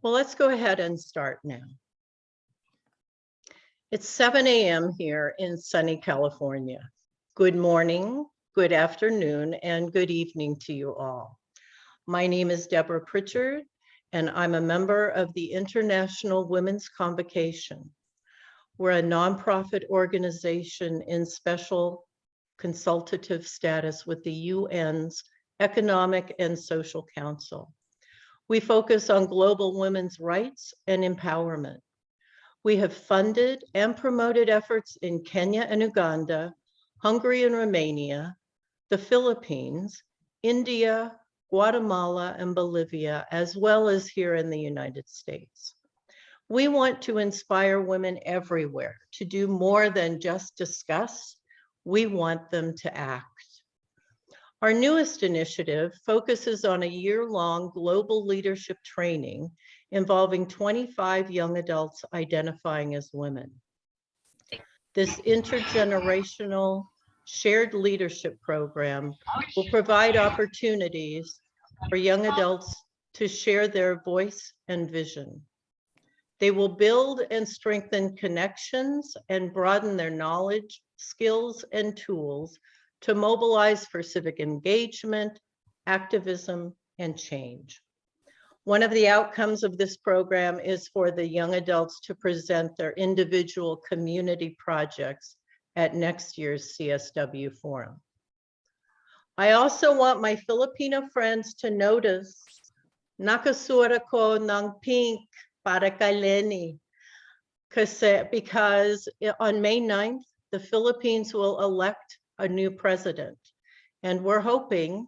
Well, let's go ahead and start now. It's 7 a.m. here in sunny California. Good morning, good afternoon, and good evening to you all. My name is Deborah Pritchard, and I'm a member of the International Women's Convocation. We're a nonprofit organization in special consultative status with the UN's Economic and Social Council. We focus on global women's rights and empowerment. We have funded and promoted efforts in Kenya and Uganda, Hungary and Romania, the Philippines, India, Guatemala, and Bolivia, as well as here in the United States. We want to inspire women everywhere to do more than just discuss. We want them to act. Our newest initiative focuses on a year-long global leadership training involving 25 young adults identifying as women. This intergenerational shared leadership program will provide opportunities for young adults to share their voice and vision. They will build and strengthen connections and broaden their knowledge, skills, and tools to mobilize for civic engagement, activism, and change. One of the outcomes of this program is for the young adults to present their individual community projects at next year's CSW Forum. I also want my Filipino friends to notice nakasura ko ng pink para kay Lenny, because on May 9th, the Philippines will elect a new president. And we're hoping,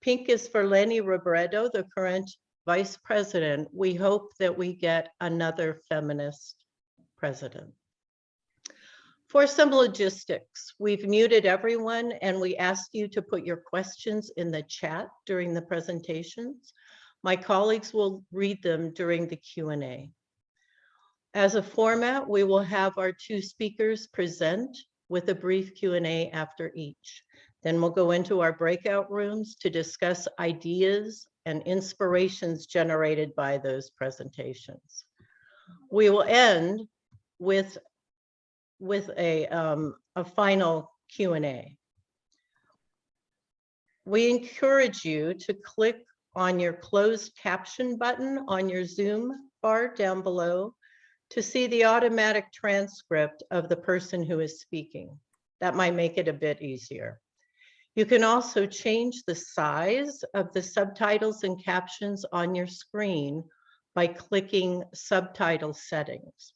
pink is for Leni Robredo, the current vice president. We hope that we get another feminist president. For some logistics, we've muted everyone and we ask you to put your questions in the chat during the presentations. My colleagues will read them during the Q&A. As a format, we will have our two speakers present with a brief Q&A after each. Then we'll go into our breakout rooms to discuss ideas and inspirations generated by those presentations. We will end with a final Q&A. We encourage you to click on your closed caption button on your Zoom bar down below to see the automatic transcript of the person who is speaking. That might make it a bit easier. You can also change the size of the subtitles and captions on your screen by clicking subtitle settings.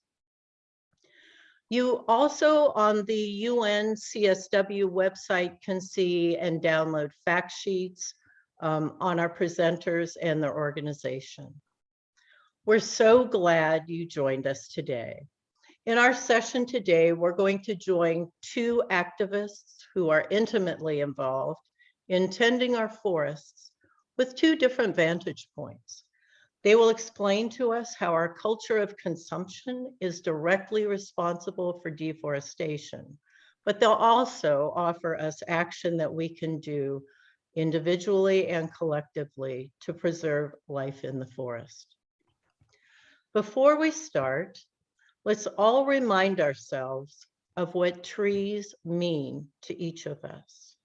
You also on the UN CSW website can see and download fact sheets on our presenters and their organization. We're so glad you joined us today. In our session today, we're going to join two activists who are intimately involved in tending our forests with two different vantage points. They will explain to us how our culture of consumption is directly responsible for deforestation, but they'll also offer us action that we can do individually and collectively to preserve life in the forest. Before we start, let's all remind ourselves of what trees mean to each of us.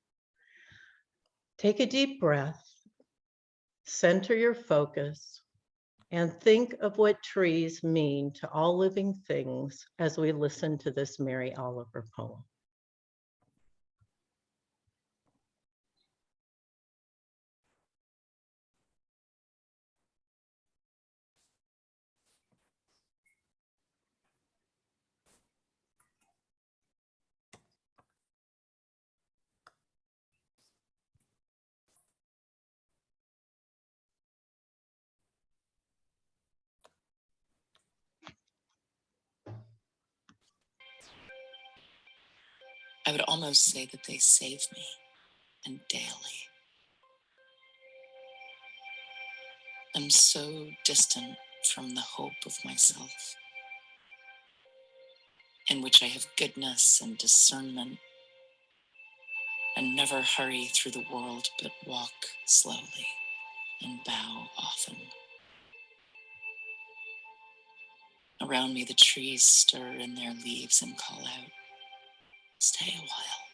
Take a deep breath, center your focus, and think of what trees mean to all living things as we listen to this Mary Oliver poem. I would almost say that they save me, and daily. I'm so distant from the hope of myself, in which I have goodness and discernment, and never hurry through the world, but walk slowly and bow often. Around me, the trees stir in their leaves and call out, "Stay a while."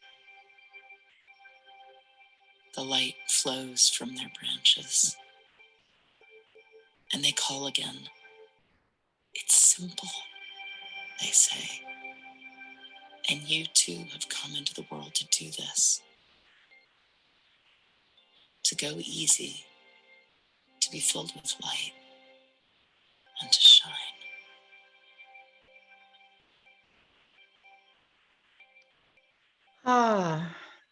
The light flows from their branches, and they call again. "It's simple," they say. "And you too have come into the world to do this. To go easy, to be filled with light, and to shine."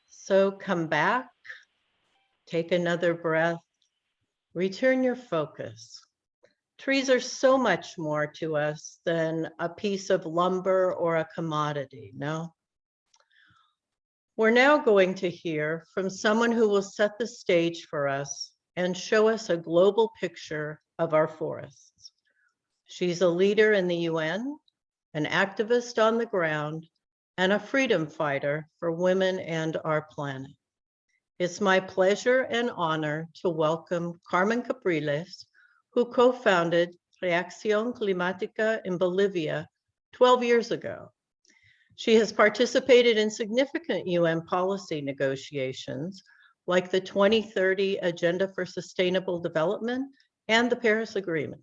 So come back, take another breath, return your focus. Trees are so much more to us than a piece of lumber or a commodity, no? We're now going to hear from someone who will set the stage for us and show us a global picture of our forests. She's a leader in the UN, an activist on the ground, and a freedom fighter for women and our planet. It's my pleasure and honor to welcome Carmen Capriles, who co-founded Reacción Climática in Bolivia 12 years ago. She has participated in significant UN policy negotiations, like the 2030 Agenda for Sustainable Development and the Paris Agreement.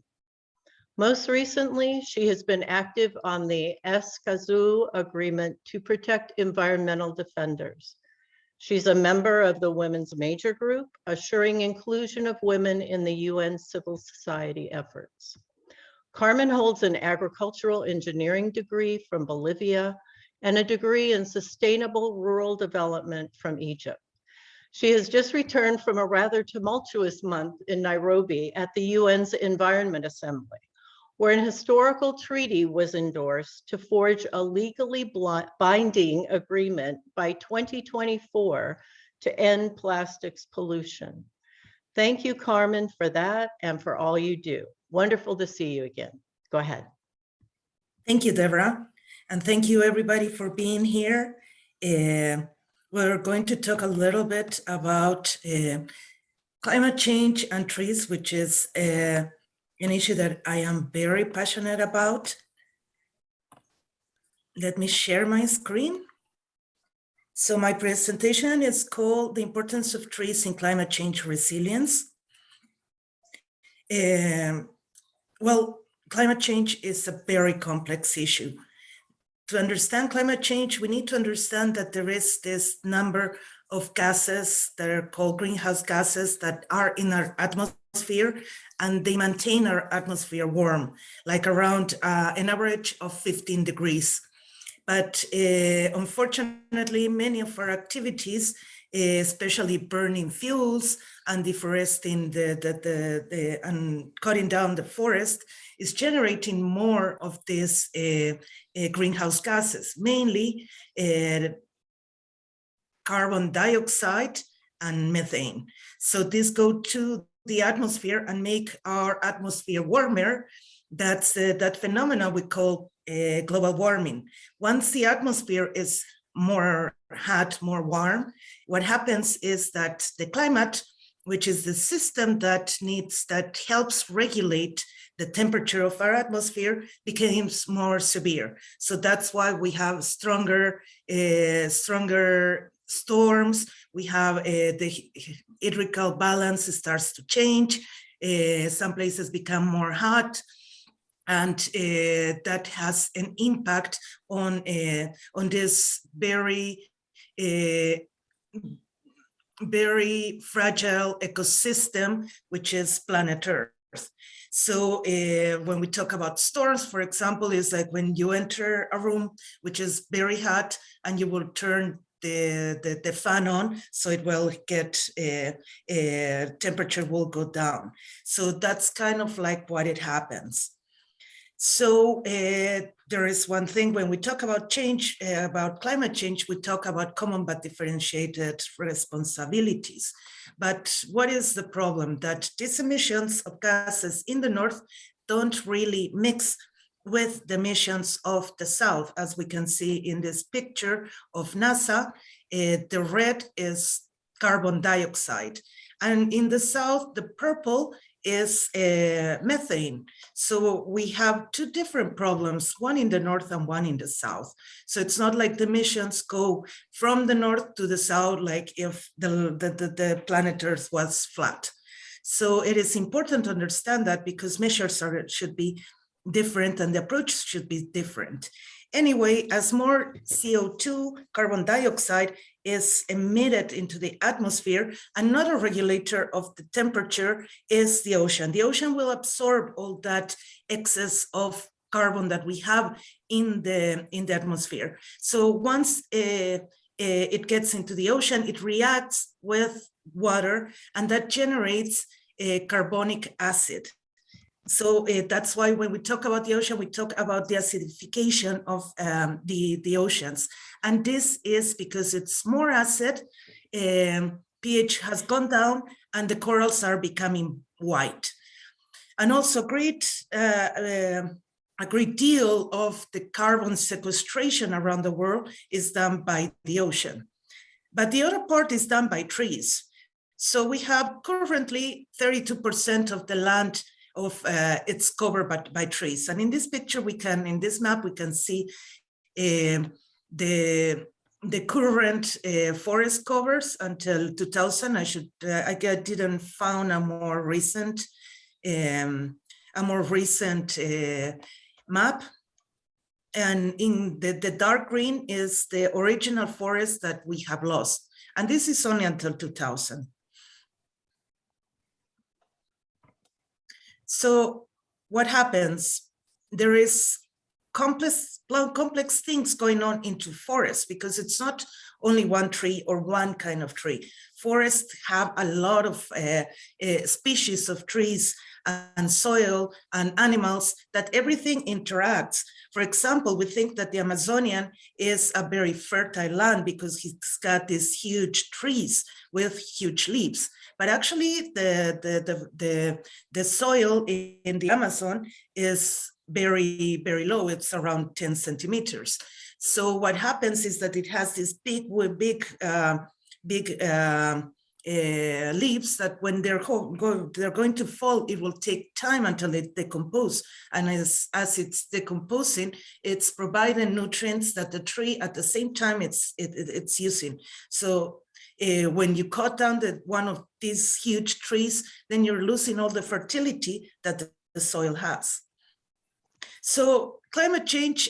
Most recently, she has been active on the Escazú Agreement to protect environmental defenders. She's a member of the Women's Major Group, assuring inclusion of women in the UN civil society efforts. Carmen holds an agricultural engineering degree from Bolivia and a degree in sustainable rural development from Egypt. She has just returned from a rather tumultuous month in Nairobi at the UN's Environment Assembly, where an historical treaty was endorsed to forge a legally binding agreement by 2024 to end plastics pollution. Thank you, Carmen, for that and for all you do. Wonderful to see you again. Go ahead. Thank you, Deborah. And thank you, everybody, for being here. We're going to talk a little bit about climate change and trees, which is an issue that I am very passionate about. Let me share my screen. So my presentation is called The Importance of Trees in Climate Change Resilience. Well, climate change is a very complex issue. To understand climate change, we need to understand that there is this number of gases that are called greenhouse gases that are in our atmosphere, and they maintain our atmosphere warm, like around an average of 15 degrees. But unfortunately, many of our activities, especially burning fuels and deforesting and cutting down the forest, is generating more of these greenhouse gases, mainly carbon dioxide and methane. So these go to the atmosphere and make our atmosphere warmer. That's that phenomena we call global warming. Once the atmosphere is more hot, more warm, what happens is that the climate, which is the system that helps regulate the temperature of our atmosphere, becomes more severe. So that's why we have stronger storms. We have the hydrical balance starts to change. Some places become more hot, and that has an impact on this very fragile ecosystem, which is planet Earth. So when we talk about storms, for example, is like when you enter a room which is very hot and you will turn the fan on, so it will get temperature will go down. So that's kind of like what it happens. So there is one thing when we talk about change, about climate change, we talk about common but differentiated responsibilities. But what is the problem? That these emissions of gases in the north don't really mix with the emissions of the south. As we can see in this picture of NASA, the red is carbon dioxide. And in the south, the purple is methane. So we have two different problems, one in the north and one in the south. So it's not like the emissions go from the north to the south, like if the planet Earth was flat. So it is important to understand that, because measures should be different and the approach should be different. Anyway, as more CO2, carbon dioxide, is emitted into the atmosphere, another regulator of the temperature is the ocean. The ocean will absorb all that excess of carbon that we have in the atmosphere. So once it gets into the ocean, it reacts with water, and that generates carbonic acid. So that's why when we talk about the ocean, we talk about the acidification of the oceans. And this is because it's more acid, pH has gone down, and the corals are becoming white. And also a great deal of the carbon sequestration around the world is done by the ocean. But the other part is done by trees. So we have currently 32% of the land of it's covered by trees. And in this picture, in this map, we can see the current forest covers until 2000. I didn't found a more recent map. And in the dark green is the original forest that we have lost. And this is only until 2000. So what happens? There is complex things going on into forests, because it's not only one tree or one kind of tree. Forests have a lot of species of trees and soil and animals that everything interacts. For example, we think that the Amazonian is a very fertile land because it's got these huge trees with huge leaves. But actually the soil in the Amazon is very, very low. It's around 10 centimeters. So what happens is that it has these big leaves that when they're going to fall, it will take time until it decomposes. And as it's decomposing, it's providing nutrients that the tree at the same time it's using. So when you cut down one of these huge trees, then you're losing all the fertility that the soil has. So climate change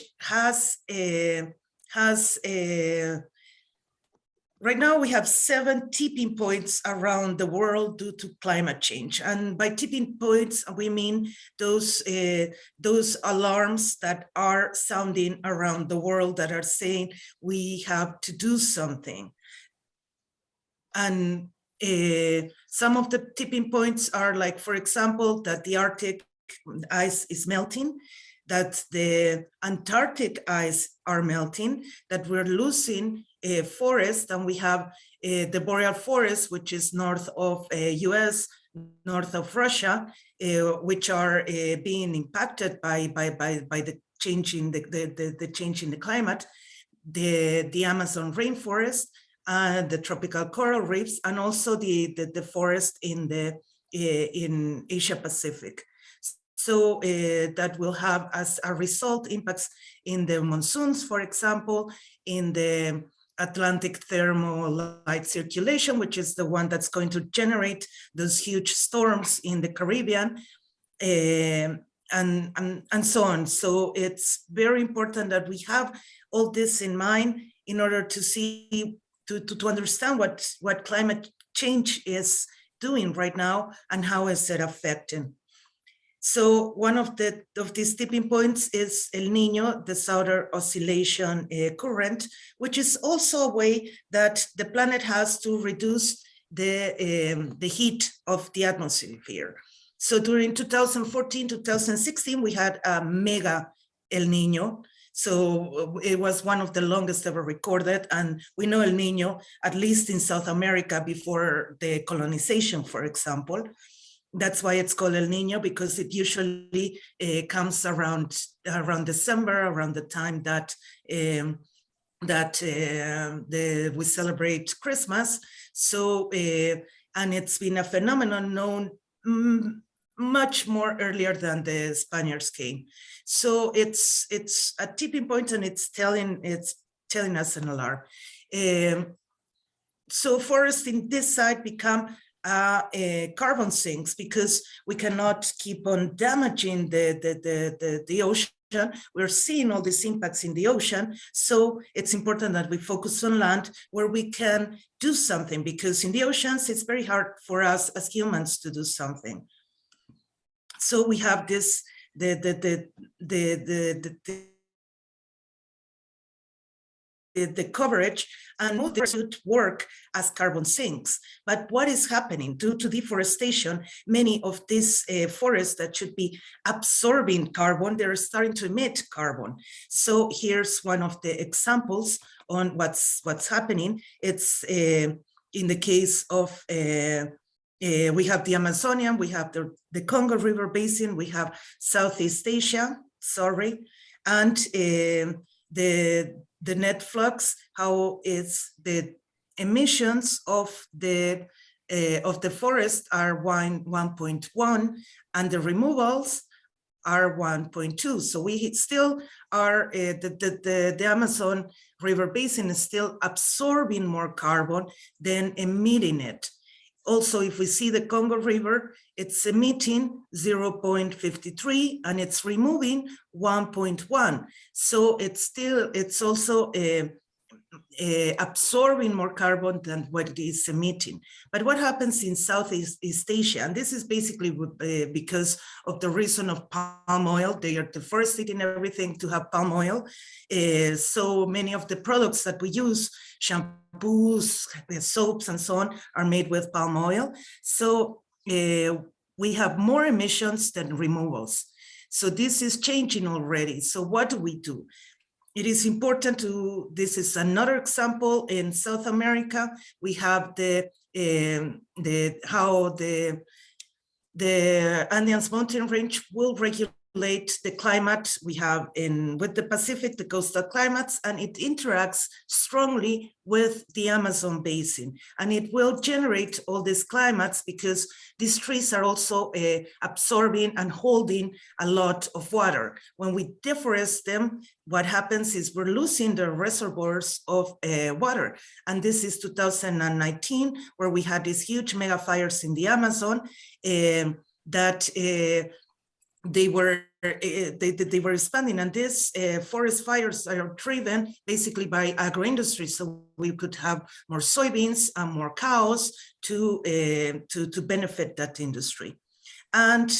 right now we have 7 tipping points around the world due to climate change. And by tipping points, we mean those alarms that are sounding around the world that are saying we have to do something. And some of the tipping points are like, for example, that the Arctic ice is melting, that the Antarctic ice are melting, that we're losing forest, and we have the boreal forest, which is north of US, north of Russia, which are being impacted by the change in the change in the climate, the Amazon rainforest, the tropical coral reefs, and also the forest in Asia Pacific. So that will have, as a result, impacts in the monsoons, for example, in the Atlantic thermal light circulation, which is the one that's going to generate those huge storms in the Caribbean, and so on. So it's very important that we have all this in mind in order to see, to understand what climate change is doing right now and how is it affecting. So one of these tipping points is El Nino, the southern oscillation current, which is also a way that the planet has to reduce the heat of the atmosphere. So during 2014, 2016, we had a mega El Nino. So it was one of the longest ever recorded. And we know El Nino, at least in South America before the colonization, for example. That's why it's called El Nino, because it usually comes around December, around the time that we celebrate Christmas. So and it's been a phenomenon known much more earlier than the Spaniards came. So it's a tipping point, and it's telling us an alarm. So forests in this side become carbon sinks because we cannot keep on damaging the ocean. We're seeing all these impacts in the ocean. So it's important that we focus on land where we can do something, because in the oceans, it's very hard for us as humans to do something. So we have this, the coverage, and they should work as carbon sinks. But what is happening? Due to deforestation, many of these forests that should be absorbing carbon, they're starting to emit carbon. So here's one of the examples on what's happening. It's in the case of we have the Amazonian, we have the Congo River Basin, we have Southeast Asia, and the net flux, how is the emissions of the forest are 1.1, and the removals are 1.2. So we still are, the Amazon River Basin is still absorbing more carbon than emitting it. Also, if we see the Congo River, it's emitting 0.53 and it's removing 1.1. So it's also absorbing more carbon than what it is emitting. But what happens in Southeast Asia, and this is basically because of the reason of palm oil, they are deforesting everything to have palm oil. So many of the products that we use, shampoos, soaps, and so on, are made with palm oil. So we have more emissions than removals. So this is changing already. So what do? It is important to, this is another example in South America. We have how the Andes mountain range will regulate the climate we have with the Pacific, the coastal climates, and it interacts strongly with the Amazon basin. And it will generate all these climates because these trees are also absorbing and holding a lot of water. When we deforest them, what happens is we're losing the reservoirs of water. And this is 2019, where we had these huge mega fires in the Amazon that they were expanding, and these forest fires are driven basically by agro-industry. So we could have more soybeans and more cows to benefit that industry. And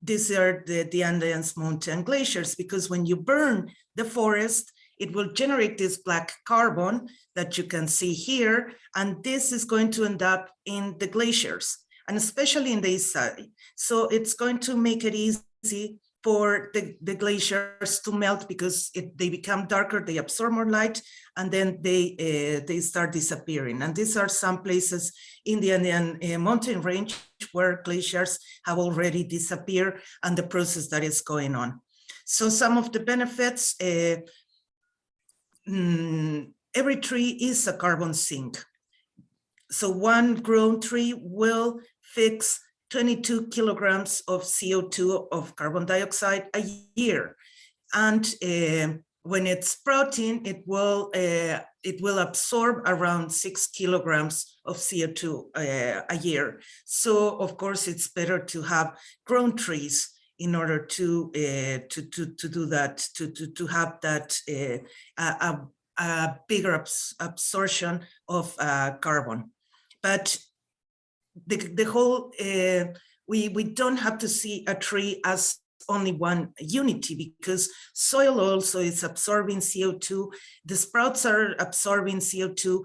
these are the Andes mountain glaciers, because when you burn the forest, it will generate this black carbon that you can see here, and this is going to end up in the glaciers, and especially in the east side. So it's going to make it easy for the glaciers to melt because they become darker, they absorb more light, and then they start disappearing. And these are some places in the Andean mountain range where glaciers have already disappeared and the process that is going on. So some of the benefits, every tree is a carbon sink. So one grown tree will fix 22 kilograms of CO2 of carbon dioxide a year. And when it's sprouting, it will absorb around 6 kilograms of CO2 a year. So of course, it's better to have grown trees in order to do that, to have that a bigger absorption of carbon. But the whole, we don't have to see a tree as only one unity, because soil also is absorbing CO2. The sprouts are absorbing CO2.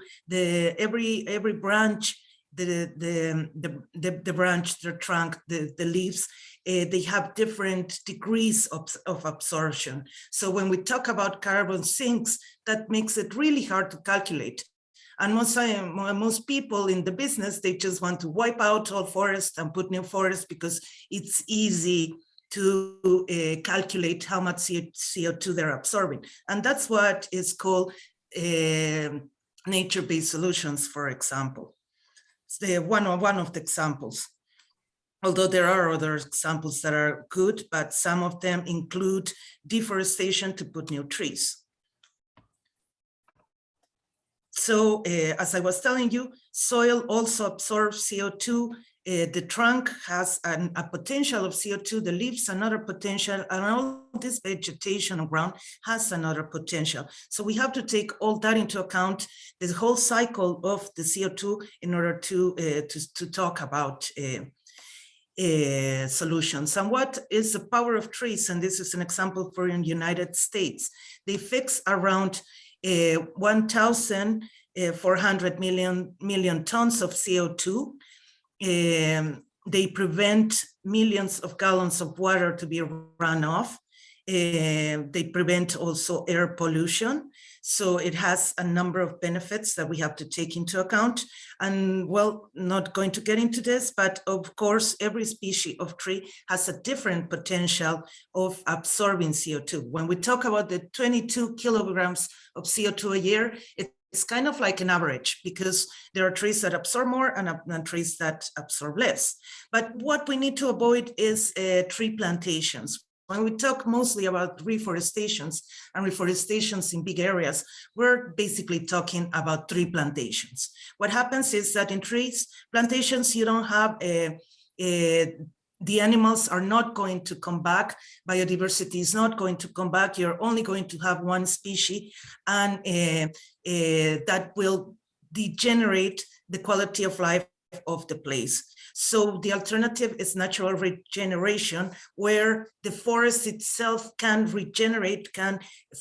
Every branch, the branch, the trunk, the leaves, they have different degrees of absorption. So when we talk about carbon sinks, that makes it really hard to calculate. And most people in the business, they just want to wipe out all forests and put new forests because it's easy to calculate how much CO2 they're absorbing. And that's what is called nature-based solutions, for example. It's one of the examples. although there are other examples that are good, but some of them include deforestation to put new trees. So as I was telling you, soil also absorbs CO2. The trunk has a potential of CO2, the leaves another potential, and all this vegetation on ground has another potential. So we have to take all that into account, the whole cycle of the CO2, in order to talk about solutions. And what is the power of trees? And this is an example for in the United States. They fix around 1,400 million tons of CO2. They prevent millions of gallons of water to be run off. They prevent also air pollution. So it has a number of benefits that we have to take into account. And well, not going to get into this, but of course, every species of tree has a different potential of absorbing CO2. When we talk about the 22 kilograms of CO2 a year, it's kind of like an average, because there are trees that absorb more and trees that absorb less. But what we need to avoid is tree plantations. When we talk mostly about reforestations and reforestations in big areas, we're basically talking about tree plantations. What happens is that in trees plantations, you don't have the animals are not going to come back, biodiversity is not going to come back, you're only going to have one species, and that will degenerate the quality of life of the place. So the alternative is natural regeneration, where the forest itself can regenerate, can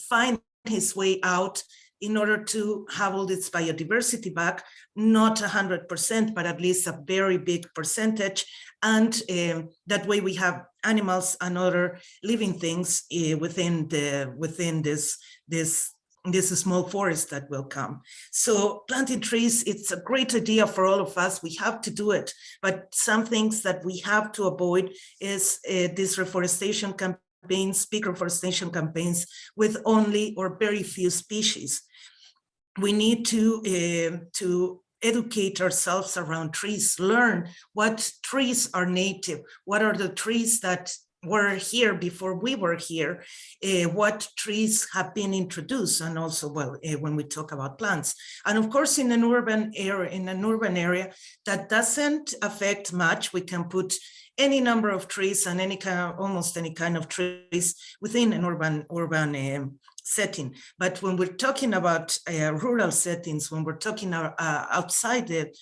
find its way out in order to have all its biodiversity back, not 100%, but at least a very big percentage. And that way we have animals and other living things within this small forest that will come. So planting trees, it's a great idea for all of us. We have to do it, but some things that we have to avoid is these reforestation campaigns, big reforestation campaigns with only or very few species. We need to educate ourselves around trees, learn what trees are native, what are the trees that were here before we were here, what trees have been introduced, and also, well, when we talk about plants. And of course, in an urban area that doesn't affect much, we can put any number of trees and almost any kind of trees within an urban setting. But when we're talking about rural settings, when we're talking outside the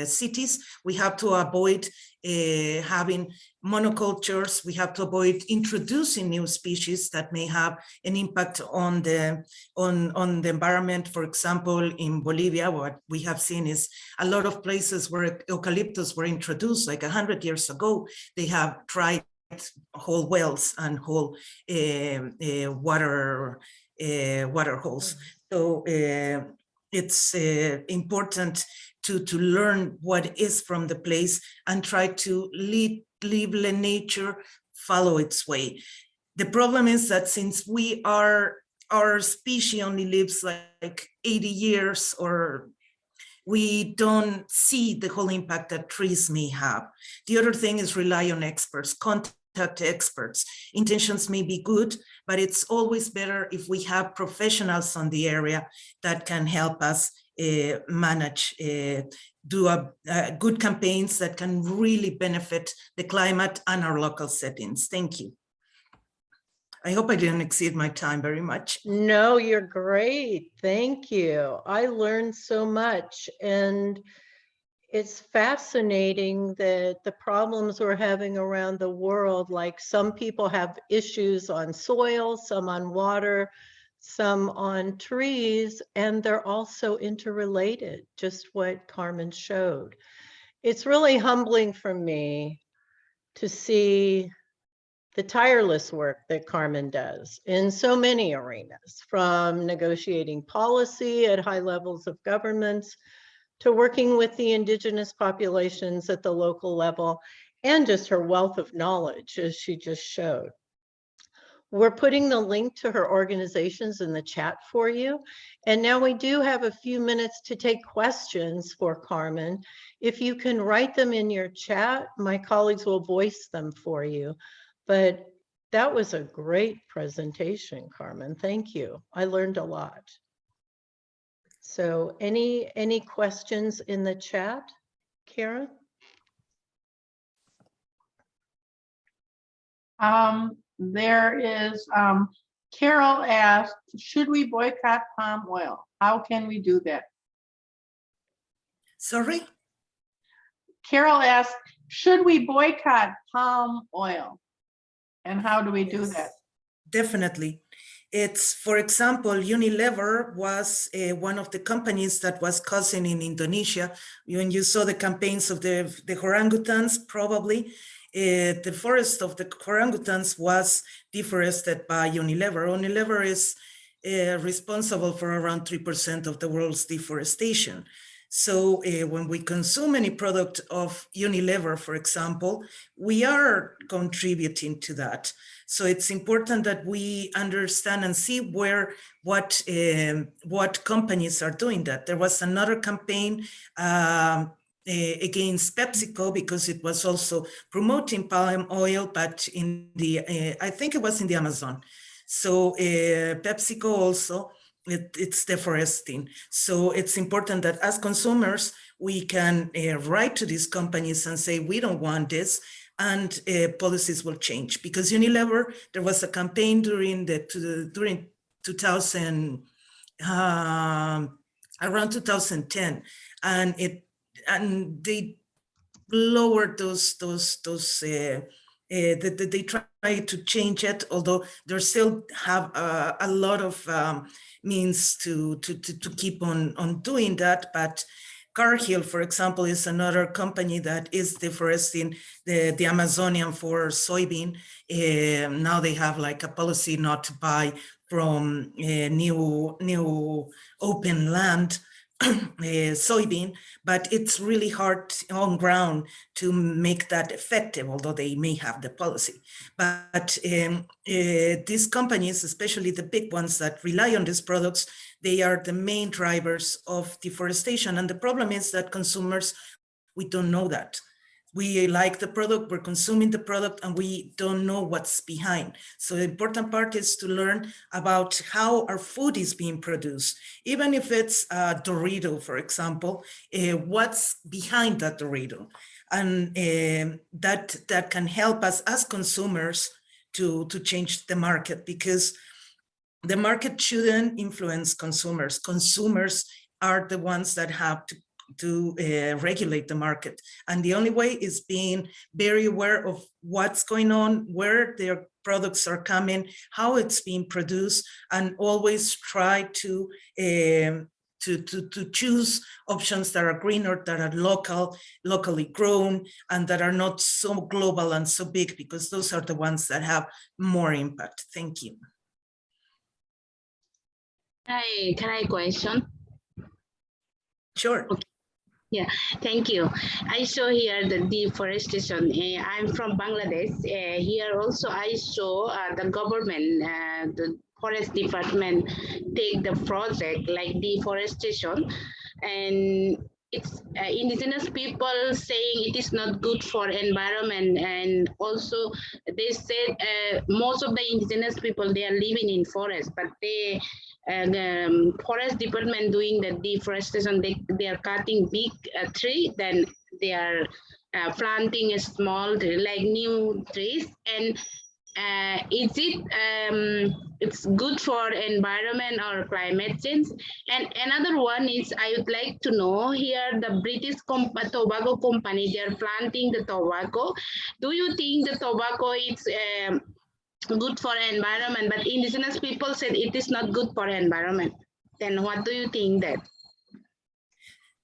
cities, we have to avoid having monocultures. We have to avoid introducing new species that may have an impact on the environment. For example, in Bolivia, what we have seen is a lot of places where eucalyptus were introduced like 100 years ago. They have tried whole wells and whole water holes. So it's important to learn what is from the place and try to leave nature follow its way. The problem is that since our species only lives like 80 years, or we don't see the whole impact that trees may have. The other thing is rely on experts, contact experts. Intentions may be good, but it's always better if we have professionals on the area that can help us manage, do good campaigns that can really benefit the climate and our local settings. Thank you. I hope I didn't exceed my time very much. No, you're great. Thank you. I learned so much, and it's fascinating that the problems we're having around the world, like some people have issues on soil, some on water, some on trees, and they're also interrelated, just what Carmen showed. It's really humbling for me to see the tireless work that Carmen does in so many arenas, from negotiating policy at high levels of governments to working with the indigenous populations at the local level, and just her wealth of knowledge, as she just showed. We're putting the link to her organizations in the chat for you. And now we do have a few minutes to take questions for Carmen. If you can write them in your chat, my colleagues will voice them for you. But that was a great presentation, Carmen. Thank you. I learned a lot. So any questions in the chat, Karen? There is, Carol asked, should we boycott palm oil? How can we do that? Sorry? Carol asked, should we boycott palm oil? And how do we do that? Definitely. It's, for example, Unilever was one of the companies that was causing in Indonesia. When you saw the campaigns of the orangutans, probably, the forest of the orangutans was deforested by Unilever. Unilever is responsible for around 3% of the world's deforestation. So when we consume any product of Unilever, for example, we are contributing to that. So it's important that we understand and see what companies are doing that. There was another campaign against PepsiCo because it was also promoting palm oil, but in the, I think it was in the Amazon. So PepsiCo also, it's deforesting. So it's important that as consumers, we can write to these companies and say, we don't want this, and policies will change. Because Unilever, there was a campaign during 2000, around 2010, and they lowered those they try to change it, although they still have a lot of means to keep on doing that. But Cargill, for example, is another company that is deforesting the Amazonian for soybean. Now they have like a policy not to buy from new open land soybean, but it's really hard on ground to make that effective, although they may have the policy. But these companies, especially the big ones that rely on these products, they are the main drivers of deforestation. And the problem is that consumers, we don't know that. We like the product, we're consuming the product, and we don't know what's behind. So the important part is to learn about how our food is being produced. Even if it's a Dorito, for example, what's behind that Dorito? And that can help us as consumers to change the market, because the market shouldn't influence consumers. Consumers are the ones that have to regulate the market. And the only way is being very aware of what's going on, where their products are coming, how it's being produced, and always try to choose options that are greener, that are locally grown, and that are not so global and so big, because those are the ones that have more impact. Thank you. Can I question? Sure. Okay. Yeah, thank you. I saw here the deforestation. I'm from Bangladesh. Here also I saw the government, the forest department take the project like deforestation, and it's indigenous people saying it is not good for environment. And also they said most of the indigenous people, they are living in forest, but they the forest department doing the deforestation, they are cutting big tree, then they are planting a small tree, like new trees. And is it it's good for environment or climate change? And another one is, I would like to know here, the British tobacco company, they are planting the tobacco. Do you think the tobacco is good for environment, but indigenous people said it is not good for environment? Then what do you think that?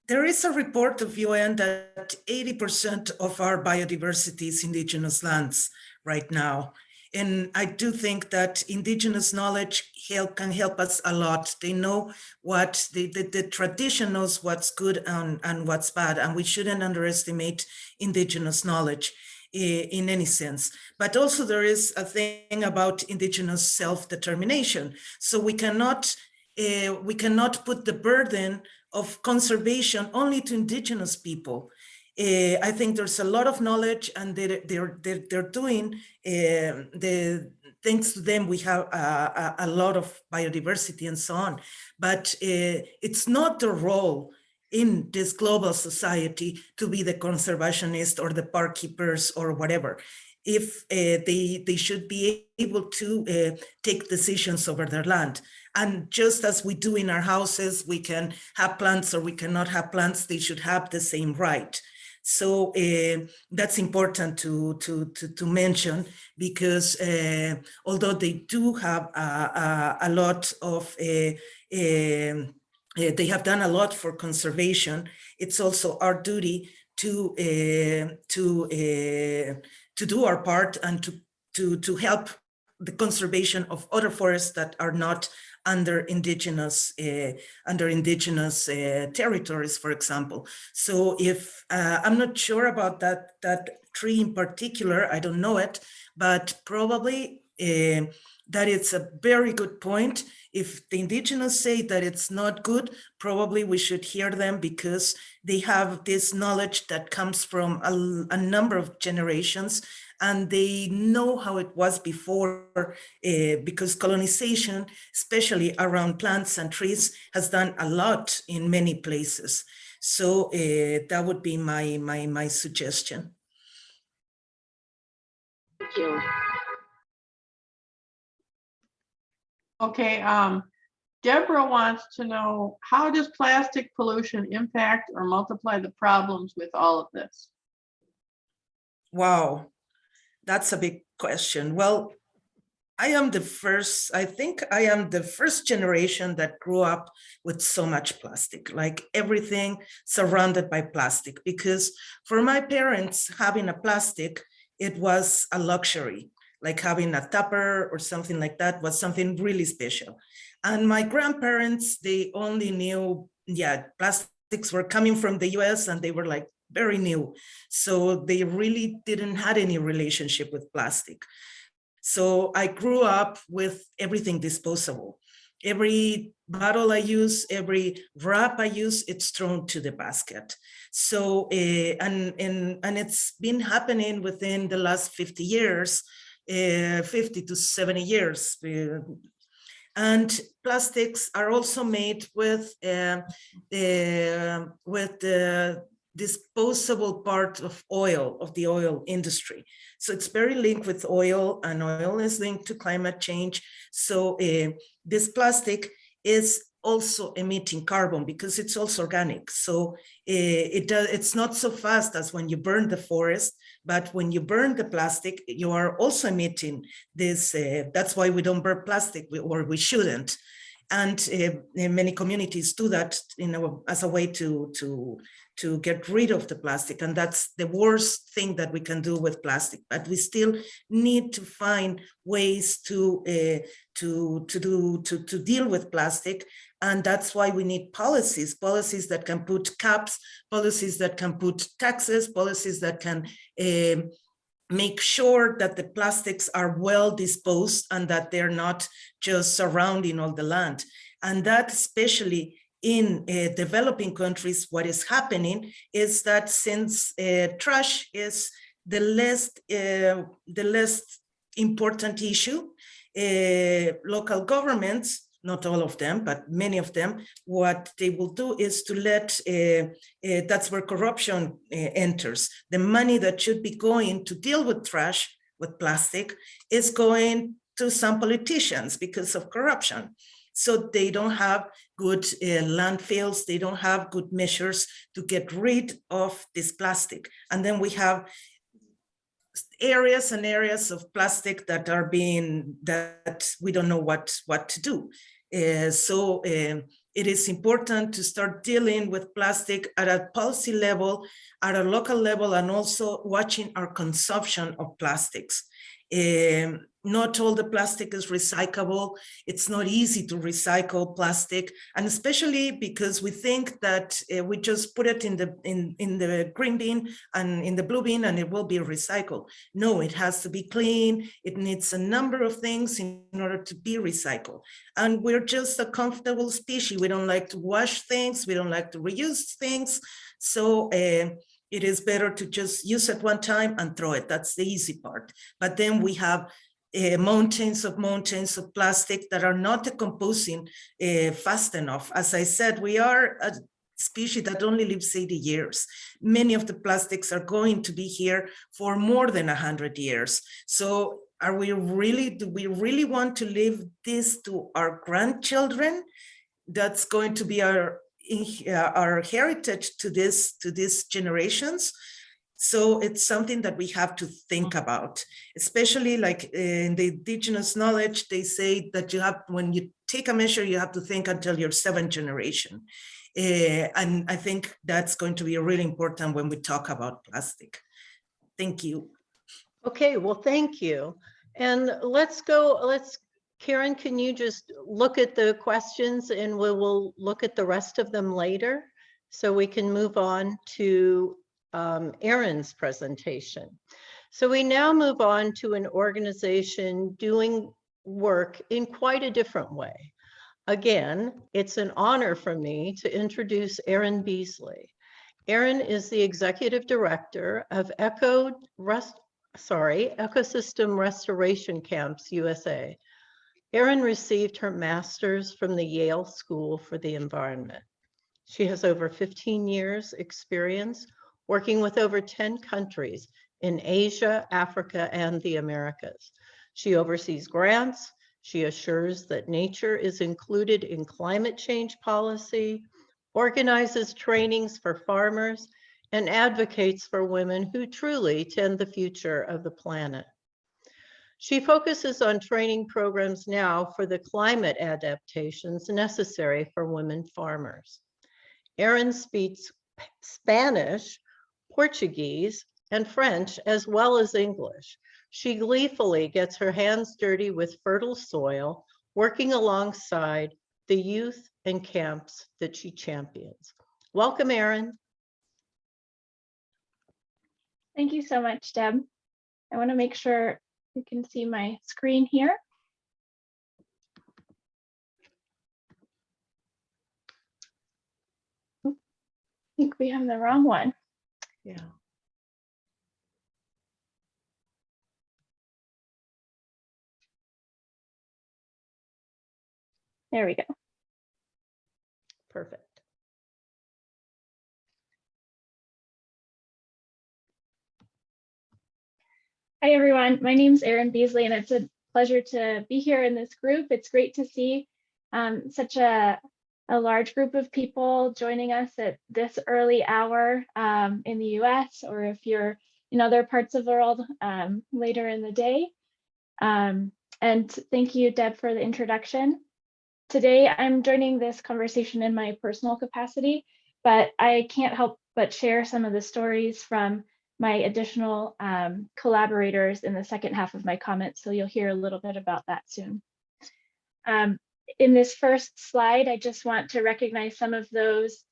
There is a report of UN that 80% of our biodiversity is indigenous lands right now. And I do think that indigenous knowledge can help us a lot. They know what the tradition knows what's good and what's bad, and we shouldn't underestimate indigenous knowledge. in any sense. But also there is a thing about indigenous self-determination. So we cannot put the burden of conservation only to indigenous people. I think there's a lot of knowledge, and they're doing thanks to them, we have a lot of biodiversity and so on. But it's not the role in this global society to be the conservationist or the park keepers or whatever. If they should be able to take decisions over their land. And just as we do in our houses, we can have plants or we cannot have plants, they should have the same right. So that's important to mention, because although they do have a lot of, they have done a lot for conservation, it's also our duty to do our part and to help the conservation of other forests that are not under indigenous territories, for example. So if I'm not sure about that tree in particular, I don't know it, but probably that it's a very good point. If the indigenous say that it's not good, probably we should hear them, because they have this knowledge that comes from a number of generations, and they know how it was before, because colonization, especially around plants and trees, has done a lot in many places. So that would be my suggestion. Thank you. Okay, Deborah wants to know, how does plastic pollution impact or multiply the problems with all of this? Wow, that's a big question. Well, I think I am the first generation that grew up with so much plastic, like everything surrounded by plastic, because for my parents, having a plastic, it was a luxury. Like having a tupper or something like that was something really special. And my grandparents, they only knew, plastics were coming from the US and they were like very new. So they really didn't have any relationship with plastic. So I grew up with everything disposable. Every bottle I use, every wrap I use, it's thrown to the basket. So, and it's been happening within the last 50 years, 50 to 70 years. And plastics are also made with the disposable part of oil, of the oil industry. So it's very linked with oil, and oil is linked to climate change. So this plastic is also emitting carbon because it's also organic. So it's not so fast as when you burn the forest, but when you burn the plastic, you are also emitting this. That's why we don't burn plastic, or we shouldn't. And many communities do that, as a way to get rid of the plastic. And that's the worst thing that we can do with plastic. But we still need to find ways to deal with plastic. And that's why we need policies that can put caps, policies that can put taxes, policies that can make sure that the plastics are well disposed and that they're not just surrounding all the land. And that, especially in developing countries, what is happening is that since trash is the less important issue, local governments, not all of them, but many of them, what they will do is to let, that's where corruption enters. The money that should be going to deal with trash, with plastic, is going to some politicians because of corruption. So they don't have good landfills, they don't have good measures to get rid of this plastic. And then we have areas and areas of plastic that are that we don't know what to do. So it is important to start dealing with plastic at a policy level, at a local level, and also watching our consumption of plastics. Not all the plastic is recyclable. It's not easy to recycle plastic, and especially because we think that we just put it in the green bin and in the blue bin and it will be recycled. No, it has to be clean. It needs a number of things in order to be recycled. And we're just a comfortable species. We don't like to wash things. We don't like to reuse things. So it is better to just use it one time and throw it. That's the easy part. But then we have mountains of plastic that are not decomposing fast enough. As I said, we are a species that only lives 80 years. Many of the plastics are going to be here for more than 100 years. So do we really want to leave this to our grandchildren? That's going to be our heritage to these generations. So it's something that we have to think about, especially like in the indigenous knowledge, they say that when you take a measure, you have to think until your 7th generation. And I think that's going to be really important when we talk about plastic. Thank you. Okay, well, thank you. And Karen, can you just look at the questions and we'll look at the rest of them later so we can move on to Erin's presentation. So we now move on to an organization doing work in quite a different way. Again, it's an honor for me to introduce Erin Beasley. Erin is the Executive Director of Ecosystem Restoration Camps USA. Erin received her master's from the Yale School for the Environment. She has over 15 years experience working with over 10 countries in Asia, Africa, and the Americas. She oversees grants. She assures that nature is included in climate change policy, organizes trainings for farmers, and advocates for women who truly tend the future of the planet. She focuses on training programs now for the climate adaptations necessary for women farmers. Erin speaks Spanish, Portuguese, and French, as well as English. She gleefully gets her hands dirty with fertile soil, working alongside the youth and camps that she champions. Welcome, Erin. Thank you so much, Deb. I want to make sure you can see my screen here. I think we have the wrong one. Yeah. There we go. Perfect. Hi, everyone. My name is Erin Beasley, and it's a pleasure to be here in this group. It's great to see such a large group of people joining us at this early hour in the US, or if you're in other parts of the world later in the day. And thank you, Deb, for the introduction. Today, I'm joining this conversation in my personal capacity, but I can't help but share some of the stories from my additional collaborators in the second half of my comments, so you'll hear a little bit about that soon. In this first slide, I just want to recognize some of those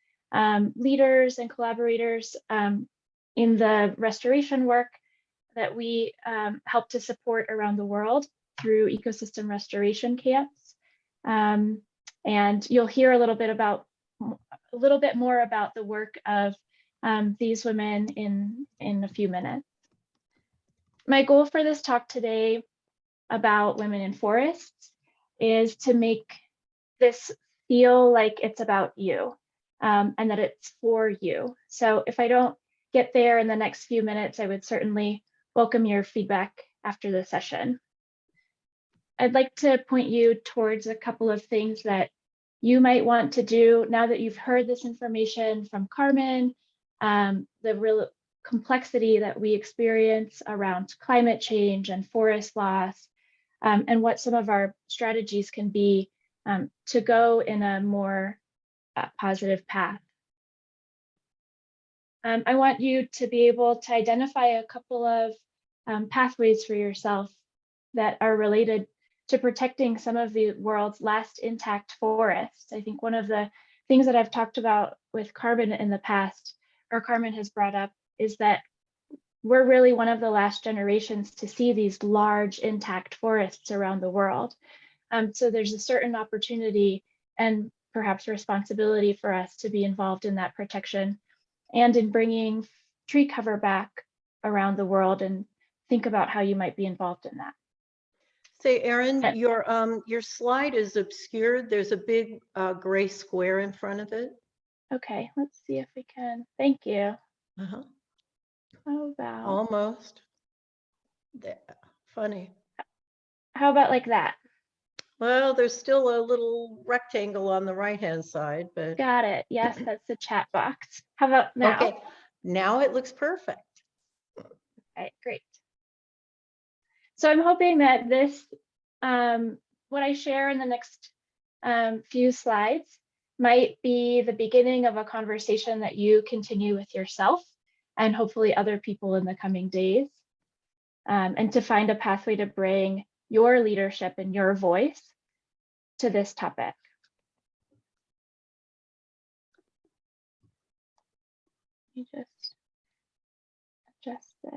leaders and collaborators in the restoration work that we help to support around the world through ecosystem restoration camps. And you'll hear a little bit more about the work of these women in a few minutes. My goal for this talk today about women in forests is to make this feel like it's about you and that it's for you. So if I don't get there in the next few minutes, I would certainly welcome your feedback after the session. I'd like to point you towards a couple of things that you might want to do now that you've heard this information from Carmen, the real complexity that we experience around climate change and forest loss, and what some of our strategies can be to go in a more positive path. I want you to be able to identify a couple of pathways for yourself that are related to protecting some of the world's last intact forests. I think one of the things that I've talked about with Carmen in the past, or Carmen has brought up, is that we're really one of the last generations to see these large intact forests around the world. So there's a certain opportunity and perhaps responsibility for us to be involved in that protection and in bringing tree cover back around the world, and think about how you might be involved in that. Say, Erin, your slide is obscured. There's a big gray square in front of it. Okay, let's see if we can. Thank you. Uh-huh. How about Almost. Funny. how about like that? Well, there's still a little rectangle on the right-hand side, but Got it. Yes, that's the chat box. How about now? okay, now it looks perfect. Okay, great. So I'm hoping that this, what I share in the next few slides might be the beginning of a conversation that you continue with yourself and hopefully other people in the coming days, and to find a pathway to bring your leadership and your voice to this topic. Let me just adjust this.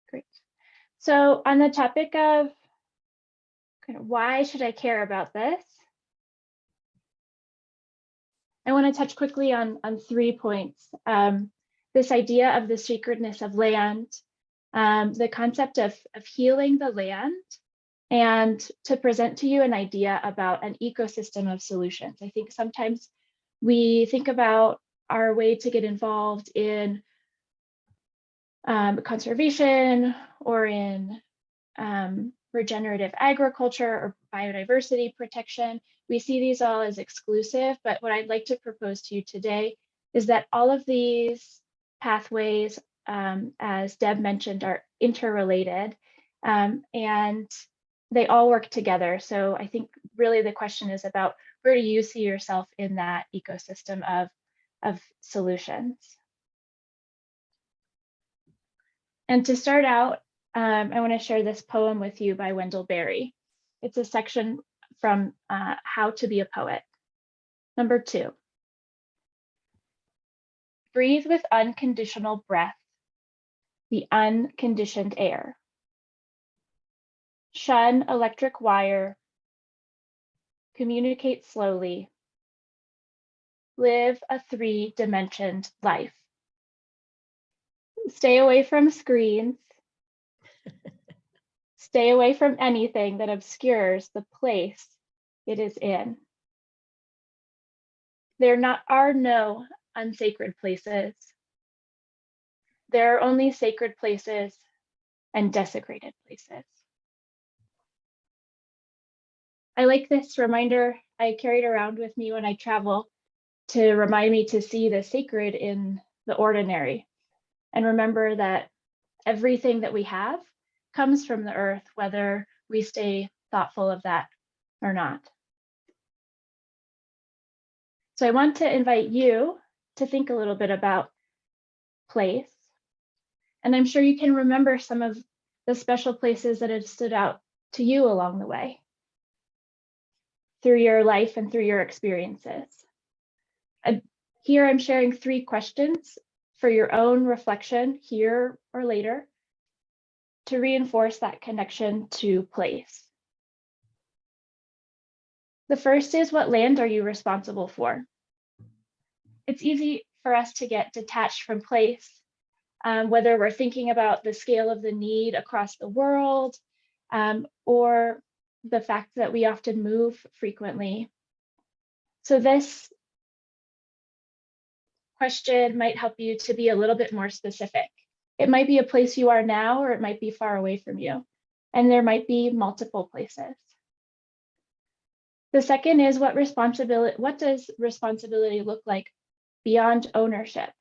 Great. So on the topic of why should I care about this, I want to touch quickly on 3 points. This idea of the sacredness of land, the concept of healing the land, and to present to you an idea about an ecosystem of solutions. I think sometimes we think about our way to get involved in conservation or in regenerative agriculture or biodiversity protection. We see these all as exclusive, but what I'd like to propose to you today is that all of these pathways, as Deb mentioned, are interrelated, and they all work together. So I think really the question is about, where do you see yourself in that ecosystem of solutions? And to start out, I want to share this poem with you by Wendell Berry. It's a section from How to Be a Poet. Number 2. Breathe with unconditional breath, the unconditioned air. Shun electric wire. Communicate slowly. Live a 3-dimensioned life. Stay away from screens. Stay away from anything that obscures the place it is in. There are no unsacred places. There are only sacred places and desecrated places. I like this reminder. I carry it around with me when I travel to remind me to see the sacred in the ordinary, and remember that everything that we have comes from the earth, whether we stay thoughtful of that or not. So I want to invite you to think a little bit about place. And I'm sure you can remember some of the special places that have stood out to you along the way, through your life and through your experiences. Here I'm sharing 3 questions for your own reflection here or later to reinforce that connection to place. The first is, what land are you responsible for? It's easy for us to get detached from place, whether we're thinking about the scale of the need across the world, or the fact that we often move frequently. So this question might help you to be a little bit more specific. It might be a place you are now, or it might be far away from you. And there might be multiple places. The second is, what does responsibility look like beyond ownership?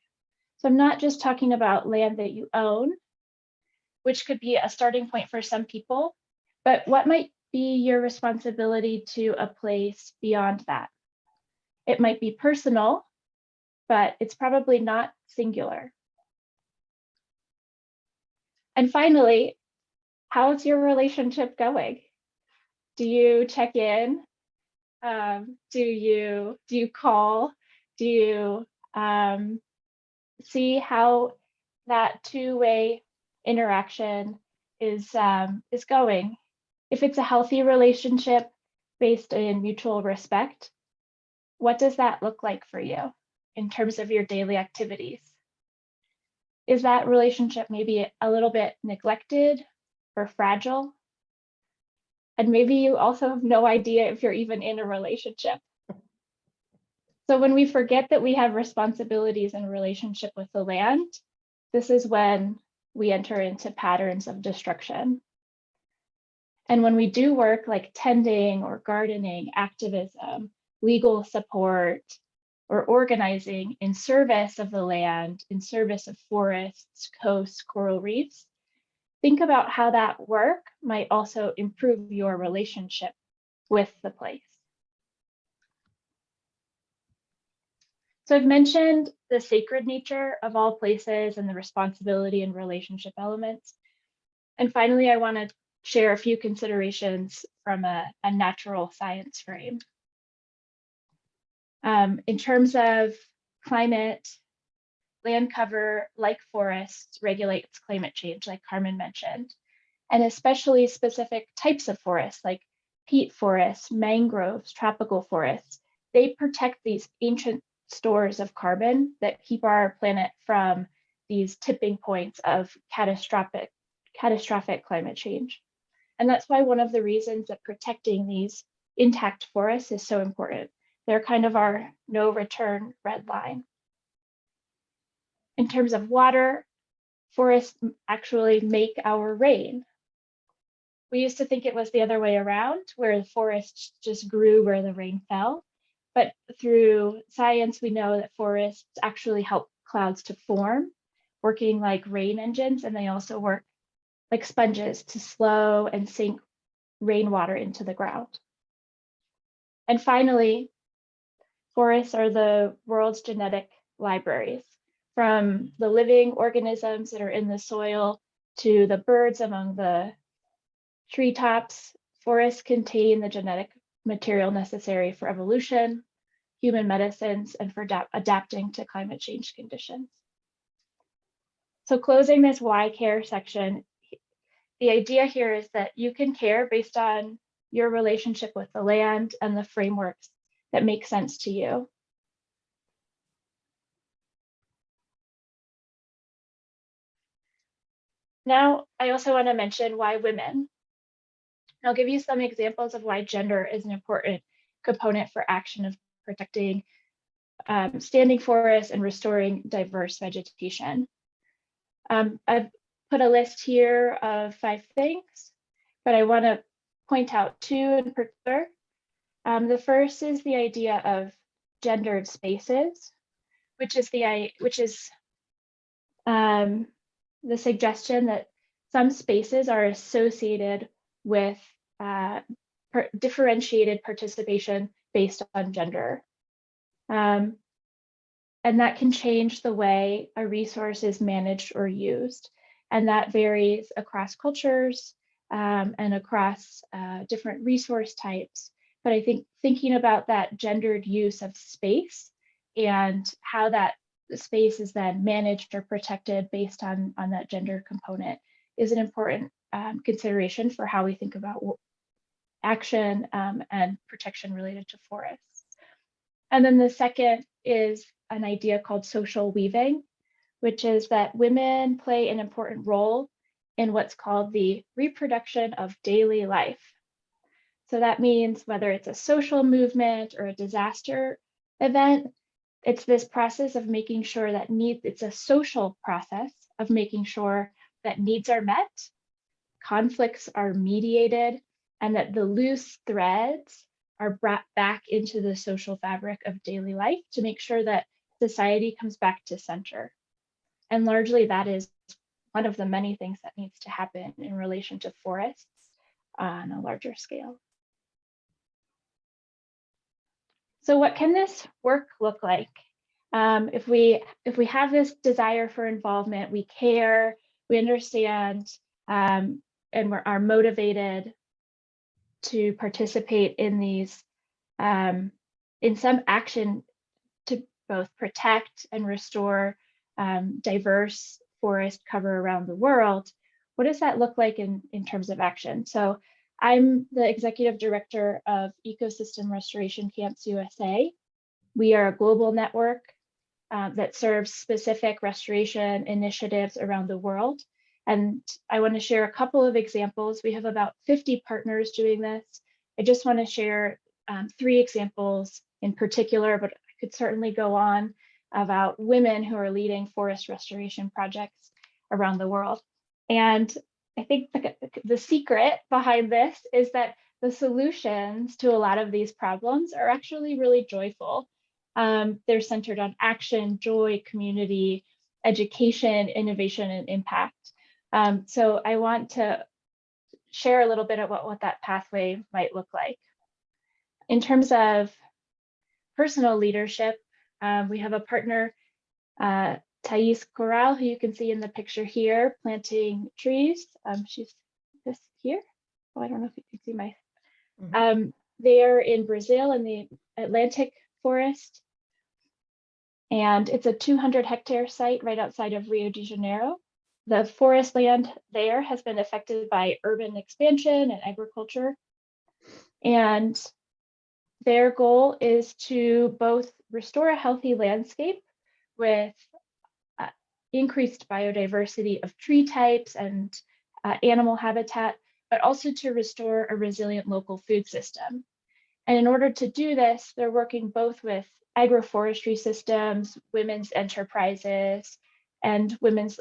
So I'm not just talking about land that you own, which could be a starting point for some people, but what might be your responsibility to a place beyond that. It might be personal, but it's probably not singular. And finally, how's your relationship going? Do you check in? Do you call? Do you see how that two-way interaction is going? If it's a healthy relationship based in mutual respect, what does that look like for you in terms of your daily activities? Is that relationship maybe a little bit neglected or fragile? And maybe you also have no idea if you're even in a relationship. So when we forget that we have responsibilities in relationship with the land, this is when we enter into patterns of destruction. And when we do work like tending or gardening, activism, legal support, or organizing in service of the land, in service of forests, coasts, coral reefs, think about how that work might also improve your relationship with the place. So I've mentioned the sacred nature of all places and the responsibility and relationship elements. And finally, I want to share a few considerations from a natural science frame. In terms of climate, land cover, like forests, regulates climate change, like Carmen mentioned, and especially specific types of forests, like peat forests, mangroves, tropical forests. They protect these ancient stores of carbon that keep our planet from these tipping points of catastrophic climate change. And that's why one of the reasons that protecting these intact forests is so important. They're kind of our no return red line. In terms of water, forests actually make our rain. We used to think it was the other way around, where the forests just grew where the rain fell. But through science, we know that forests actually help clouds to form, working like rain engines, and they also work like sponges to slow and sink rainwater into the ground. And finally, forests are the world's genetic libraries, from the living organisms that are in the soil to the birds among the treetops. Forests contain the genetic material necessary for evolution, human medicines, and for adapting to climate change conditions. So closing this why care section, the idea here is that you can care based on your relationship with the land and the frameworks that make sense to you. Now, I also want to mention why women. I'll give you some examples of why gender is an important component for action of protecting standing forests and restoring diverse vegetation. I've put a list here of 5 things, but I want to point out 2 in particular. The first is the idea of gendered spaces, which is the suggestion that some spaces are associated with differentiated participation based on gender. And that can change the way a resource is managed or used. And that varies across cultures and across different resource types. But I think thinking about that gendered use of space and how that space is then managed or protected based on that gender component is an important consideration for how we think about action and protection related to forests. And then the second is an idea called social weaving, which is that women play an important role in what's called the reproduction of daily life. So that means whether it's a social movement or a disaster event, it's this process of making sure that it's a social process of making sure that needs are met, conflicts are mediated, and that the loose threads are brought back into the social fabric of daily life to make sure that society comes back to center. And largely that is one of the many things that needs to happen in relation to forests on a larger scale. So what can this work look like? If we have this desire for involvement, we care, we understand, and are motivated to participate in these, in some action to both protect and restore diverse forest cover around the world, what does that look like in terms of action? So I'm the executive director of Ecosystem Restoration Camps USA. We are a global network that serves specific restoration initiatives around the world. And I want to share a couple of examples. We have about 50 partners doing this. I just want to share 3 examples in particular, but I could certainly go on about women who are leading forest restoration projects around the world. And I think the secret behind this is that the solutions to a lot of these problems are actually really joyful. They're centered on action, joy, community, education, innovation, and impact. So I want to share a little bit about what that pathway might look like. In terms of personal leadership, we have a partner, Thais Corral, who you can see in the picture here, planting trees. She's this here. Oh, I don't know if you can see my. They are in Brazil in the Atlantic forest. And it's a 200-hectare site right outside of Rio de Janeiro. The forest land there has been affected by urban expansion and agriculture. And their goal is to both restore a healthy landscape with increased biodiversity of tree types and animal habitat, but also to restore a resilient local food system. And in order to do this, they're working both with agroforestry systems, women's enterprises, and women's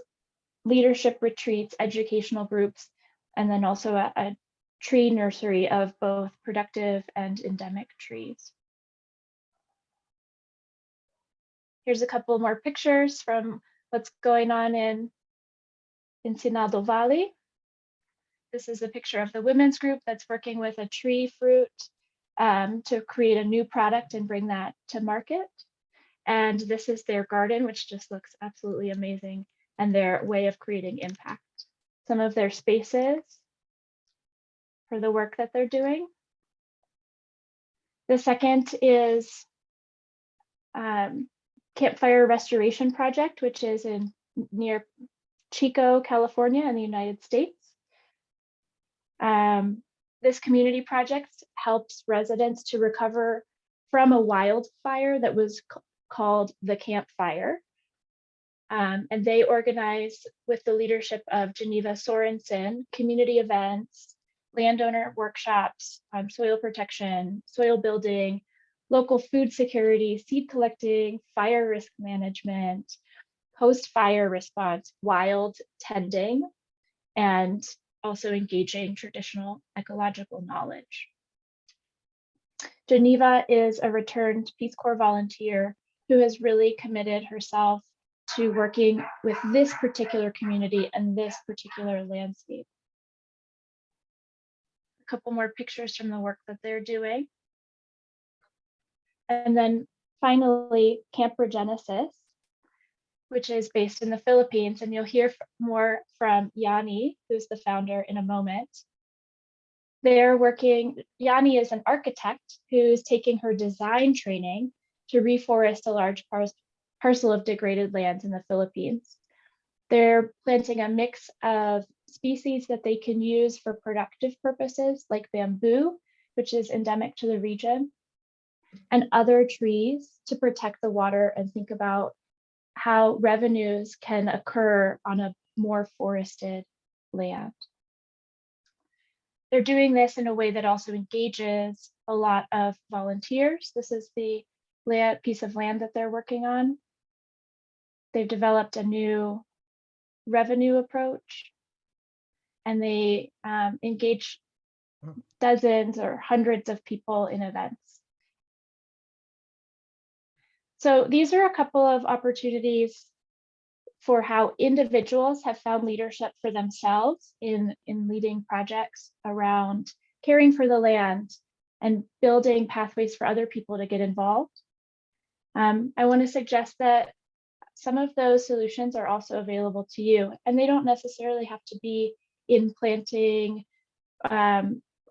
leadership retreats, educational groups, and then also a tree nursery of both productive and endemic trees. Here's a couple more pictures from what's going on in Encinado Valley. This is a picture of the women's group that's working with a tree fruit to create a new product and bring that to market. And this is their garden, which just looks absolutely amazing, and their way of creating impact. Some of their spaces for the work that they're doing. The second is Campfire Restoration Project, which is near Chico, California in the United States. This community project helps residents to recover from a wildfire that was called the Campfire. And they organize, with the leadership of Geneva Sorensen, community events, landowner workshops on soil protection, soil building, local food security, seed collecting, fire risk management, post-fire response, wild tending, and also engaging traditional ecological knowledge. Geneva is a returned Peace Corps volunteer who has really committed herself to working with this particular community and this particular landscape. A couple more pictures from the work that they're doing. And then finally, Camp Regeneration, which is based in the Philippines, and you'll hear more from Yanni, who's the founder, in a moment. They're working, Yanni is an architect who's taking her design training to reforest a large parcel of degraded lands in the Philippines. They're planting a mix of species that they can use for productive purposes, like bamboo, which is endemic to the region, and other trees to protect the water and think about how revenues can occur on a more forested land. They're doing this in a way that also engages a lot of volunteers. This is the piece of land that they're working on. They've developed a new revenue approach, and they engage dozens or hundreds of people in events. So these are a couple of opportunities for how individuals have found leadership for themselves in leading projects around caring for the land and building pathways for other people to get involved. I want to suggest that some of those solutions are also available to you, and they don't necessarily have to be in planting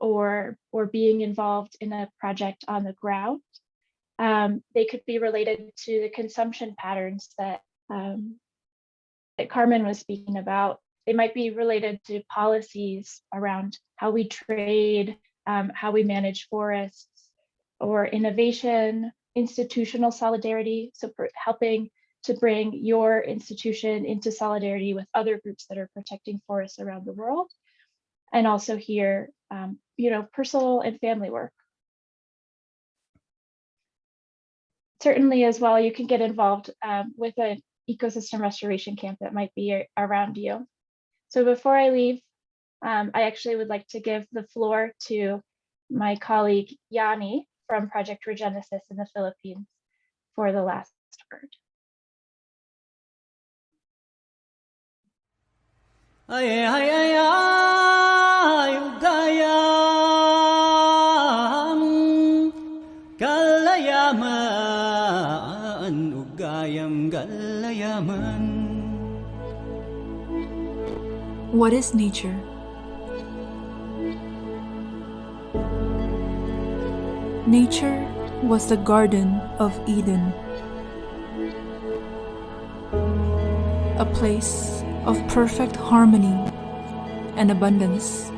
or being involved in a project on the ground. They could be related to the consumption patterns that Carmen was speaking about. They might be related to policies around how we trade, how we manage forests, or innovation, institutional solidarity, so helping to bring your institution into solidarity with other groups that are protecting forests around the world. And also here, personal and family work. Certainly as well, you can get involved with an ecosystem restoration camp that might be around you. So before I leave, I actually would like to give the floor to my colleague Yanni from Project Regeneration in the Philippines for the last word. Ay ay ay ay ugayam galayaman ugayam galayaman. What is nature? Nature was the Garden of Eden, a place of perfect harmony and abundance.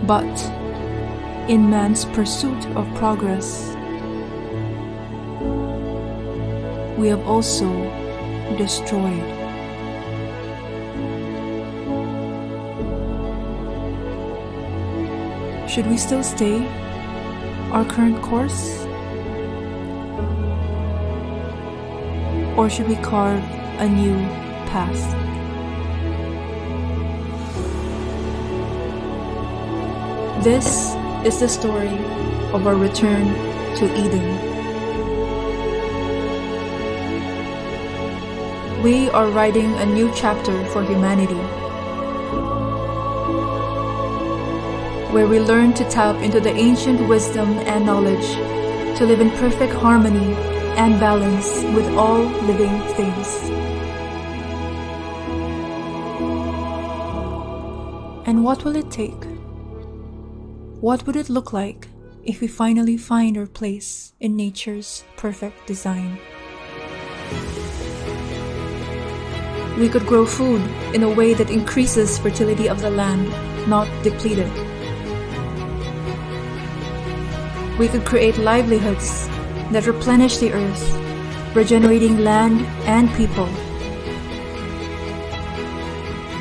But in man's pursuit of progress, we have also destroyed. Should we still stay our current course? Or should we carve a new path? This is the story of our return to Eden. We are writing a new chapter for humanity, where we learn to tap into the ancient wisdom and knowledge to live in perfect harmony and balance with all living things. And what will it take? What would it look like if we finally find our place in nature's perfect design? We could grow food in a way that increases fertility of the land, not deplete it. We could create livelihoods that replenish the earth, regenerating land and people.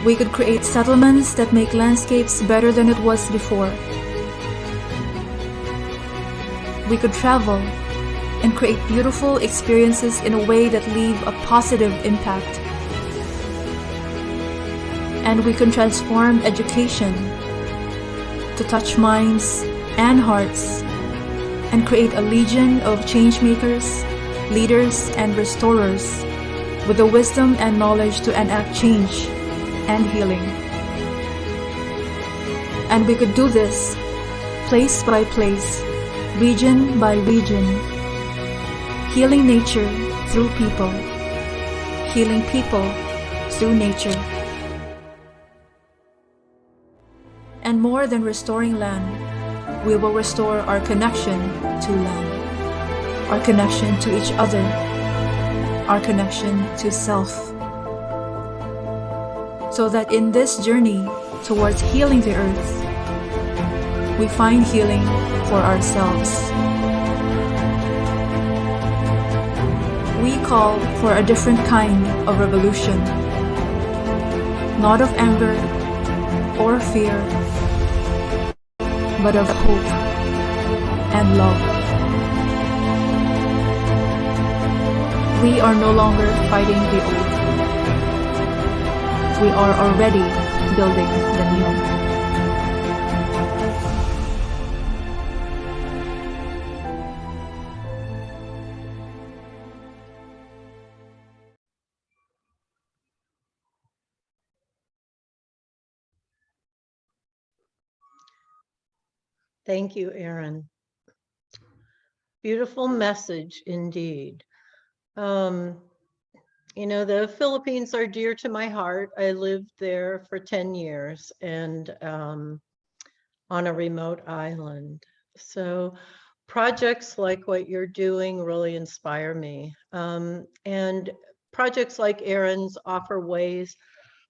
We could create settlements that make landscapes better than it was before. We could travel and create beautiful experiences in a way that leave a positive impact. And we can transform education to touch minds and hearts and create a legion of changemakers, leaders, and restorers with the wisdom and knowledge to enact change and healing. And we could do this place by place, region by region, healing nature through people, healing people through nature. And more than restoring land, we will restore our connection to land, our connection to each other, our connection to self. So that in this journey towards healing the earth, we find healing for ourselves. We call for a different kind of revolution, not of anger or fear, but of hope and love. We are no longer fighting the old. We are already building the new. Thank you, Erin. Beautiful message indeed. You know, the Philippines are dear to my heart. I lived there for 10 years and on a remote island. So projects like what you're doing really inspire me. And projects like Erin's offer ways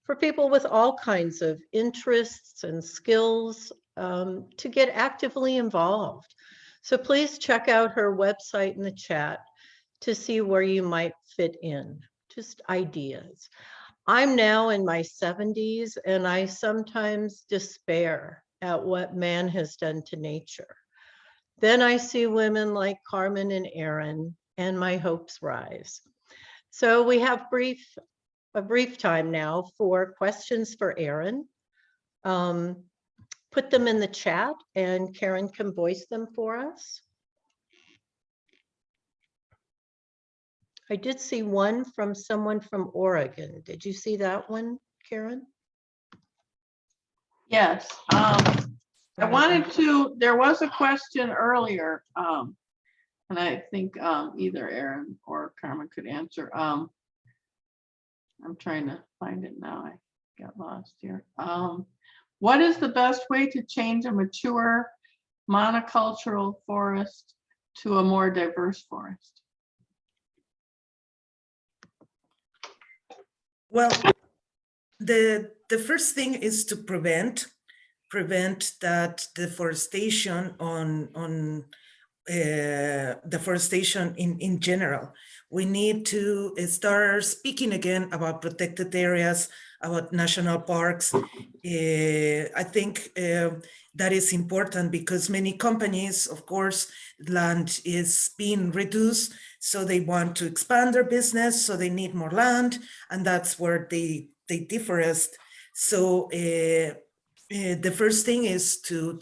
for people with all kinds of interests and skills to get actively involved. So please check out her website in the chat to see where you might fit in, just ideas. I'm now in my 70s and I sometimes despair at what man has done to nature. Then I see women like Carmen and Erin and my hopes rise. So we have a brief time now for questions for Erin. Put them in the chat and Karen can voice them for us. I did see one from someone from Oregon. Did you see that one, Karen? Yes. I wanted to, there was a question earlier, and I think either Erin or Carmen could answer. I'm trying to find it now. I got lost here. What is the best way to change a mature monocultural forest to a more diverse forest? Well, the first thing is to prevent that deforestation deforestation in general. We need to start speaking again about protected areas, about national parks. I think that is important because many companies, of course, land is being reduced, so they want to expand their business, so they need more land, and that's where they deforest. So the first thing is to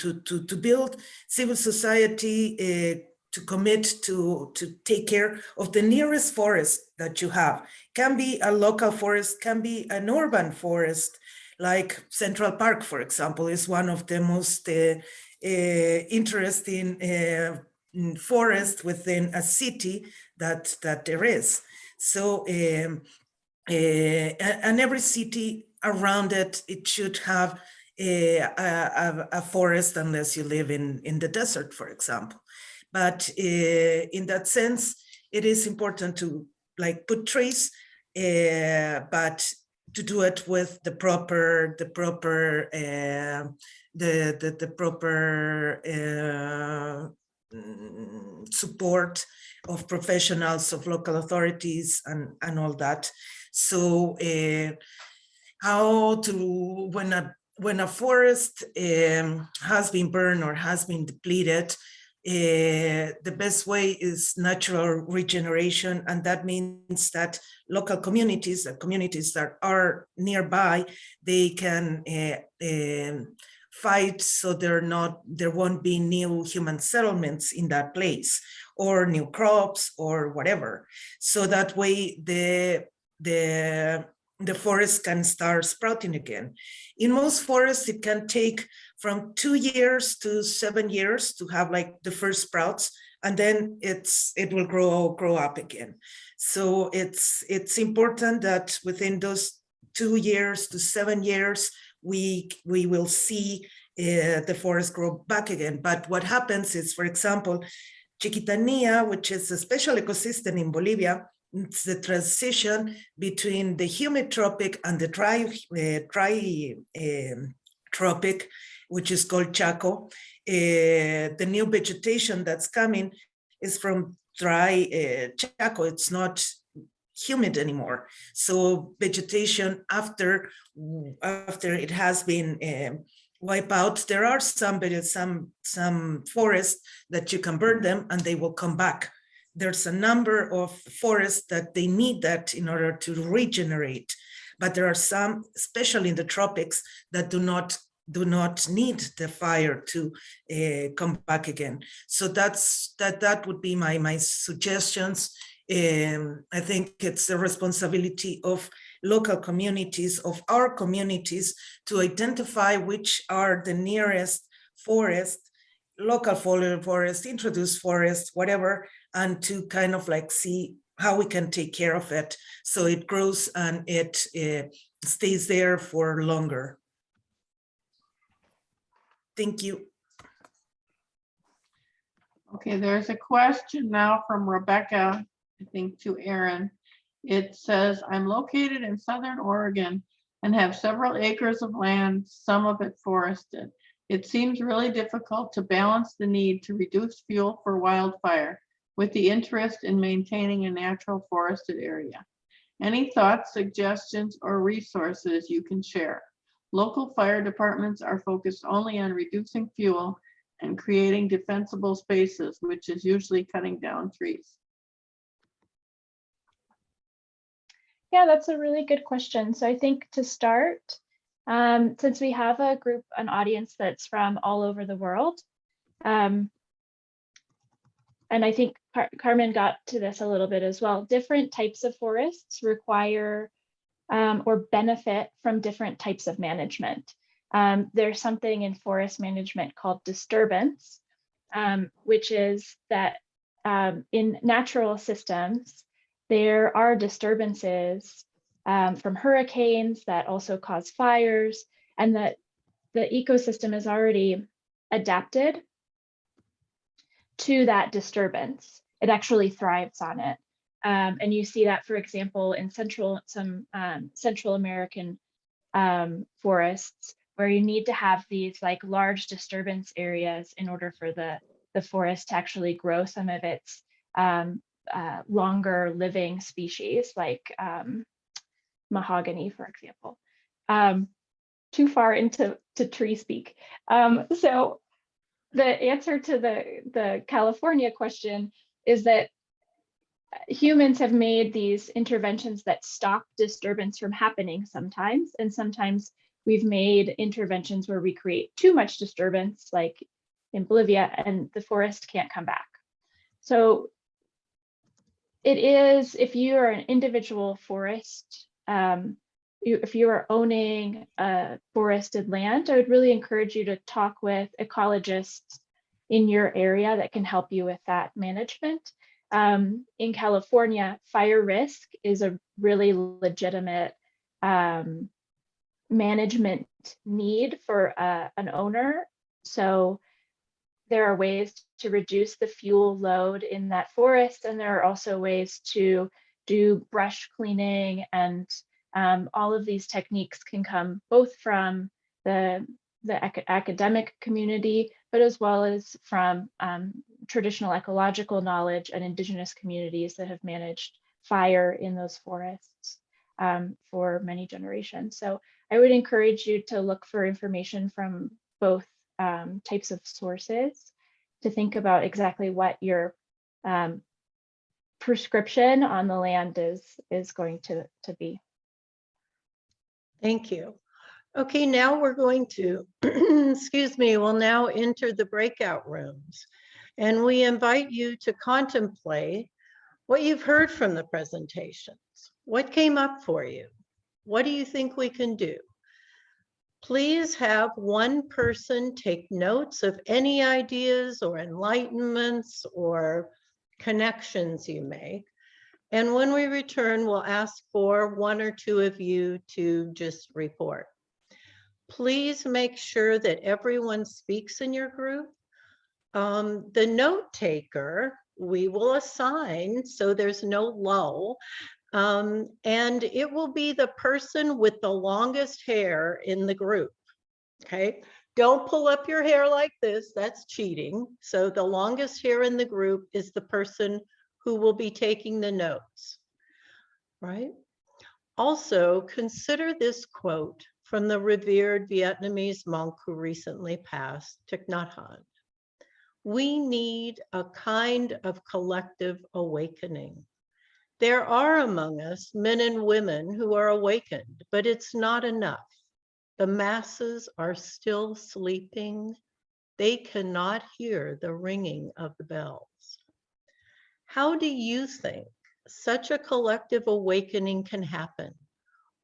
build civil society to commit to take care of the nearest forest that you have. Can be a local forest, can be an urban forest, like Central Park, for example, is one of the most interesting forests within a city that there is. So, and every city around it, it should have a forest, unless you live in the desert, for example. But in that sense, it is important to put trees, but to do it with the proper support of professionals, of local authorities, and all that. So how to, when a forest has been burned or has been depleted, the best way is natural regeneration, and that means that local communities, the communities that are nearby, they can fight so there won't be new human settlements in that place, or new crops or whatever. So that way the forest can start sprouting again. In most forests, it can take from 2 years to 7 years to have the first sprouts, and then it will grow up again. So it's important that within those 2 years to 7 years, we will see the forest grow back again. But what happens is, for example, Chiquitanía, which is a special ecosystem in Bolivia, it's the transition between the humid tropic and the dry tropic, which is called Chaco. The new vegetation that's coming is from dry Chaco. It's not humid anymore. So vegetation after it has been wiped out, there are some forests that you can burn them and they will come back. There's a number of forests that they need that in order to regenerate, but there are some, especially in the tropics, that do not need the fire to come back again. So that would be my suggestions. I think it's the responsibility of local communities, of our communities, to identify which are the nearest forests local foliar forest, introduce forest, whatever, and to kind of like see how we can take care of it so it grows and it stays there for longer. Thank you. Okay, there's a question now from Rebecca, I think to Erin. It says, I'm located in Southern Oregon and have several acres of land, some of it forested. It seems really difficult to balance the need to reduce fuel for wildfire with the interest in maintaining a natural forested area. Any thoughts, suggestions, or resources you can share? Local fire departments are focused only on reducing fuel and creating defensible spaces, which is usually cutting down trees. Yeah, that's a really good question. So I think to start, since we have an audience that's from all over the world, and I think Carmen got to this a little bit as well, different types of forests require or benefit from different types of management. There's something in forest management called disturbance, which is that in natural systems, there are disturbances from hurricanes that also cause fires, and that the ecosystem is already adapted to that disturbance. It actually thrives on it. And you see that, for example, in some Central American forests, where you need to have these like large disturbance areas in order for the forest to actually grow some of its longer living species, like mahogany, for example. Too far into tree speak. So the answer to the California question is that humans have made these interventions that stop disturbance from happening sometimes, and sometimes we've made interventions where we create too much disturbance, like in Bolivia, and the forest can't come back. So it is, if you are an individual forest, if you are owning forested land, I would really encourage you to talk with ecologists in your area that can help you with that management. In California, fire risk is a really legitimate management need for an owner. So there are ways to reduce the fuel load in that forest, and there are also ways to do brush cleaning, and all of these techniques can come both from the academic community, but as well as from traditional ecological knowledge and indigenous communities that have managed fire in those forests for many generations. So I would encourage you to look for information from both types of sources to think about exactly what your prescription on the land is going to be. Thank you. Okay, now we're going to, excuse me, we'll now enter the breakout rooms. And we invite you to contemplate what you've heard from the presentations. What came up for you? What do you think we can do? Please have one person take notes of any ideas or enlightenments or connections you make. And when we return, we'll ask for one or two of you to just report. Please make sure that everyone speaks in your group. The note taker, we will assign so there's no lull. And it will be the person with the longest hair in the group, okay? Don't pull up your hair like this, that's cheating. So the longest hair in the group is the person who will be taking the notes, right? Also, consider this quote from the revered Vietnamese monk who recently passed, Thich Nhat Hanh. We need a kind of collective awakening. There are among us men and women who are awakened, but it's not enough. The masses are still sleeping. They cannot hear the ringing of the bells. How do you think such a collective awakening can happen?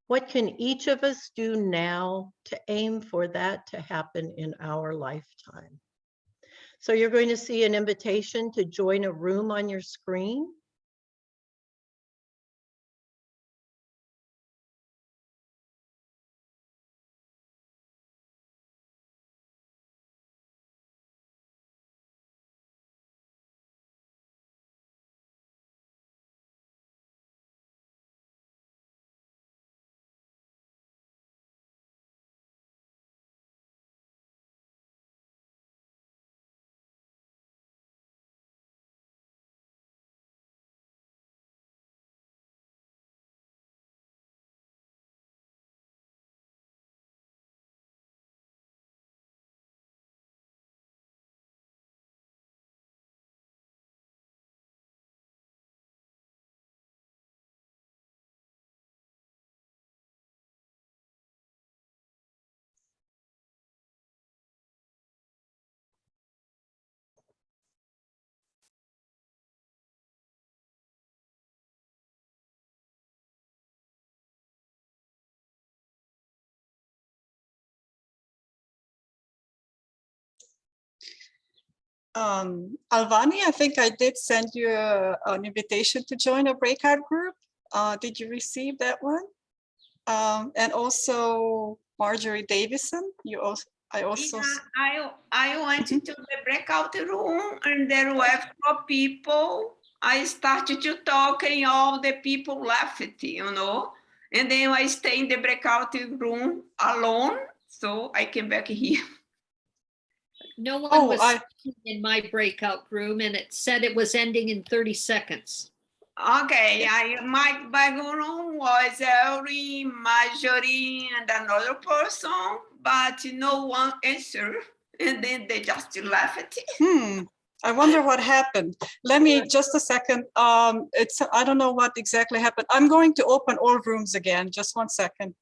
What can each of us do now to aim for that to happen in our lifetime? So you're going to see an invitation to join a room on your screen. Alvani, I think I did send you an invitation to join a breakout group. Did you receive that one? And also Marjorie Davison, I also. Yeah, I went to the breakout room and there were 4 people. I started to talk and all the people left, and then I stay in the breakout room alone. So I came back here. No one was in my breakout room, and it said it was ending in 30 seconds. Okay, my background was Erin, Marjorie, and another person, but no one answered, and then they just left. I wonder what happened. Let me just a second. I don't know what exactly happened. I'm going to open all rooms again. Just one second.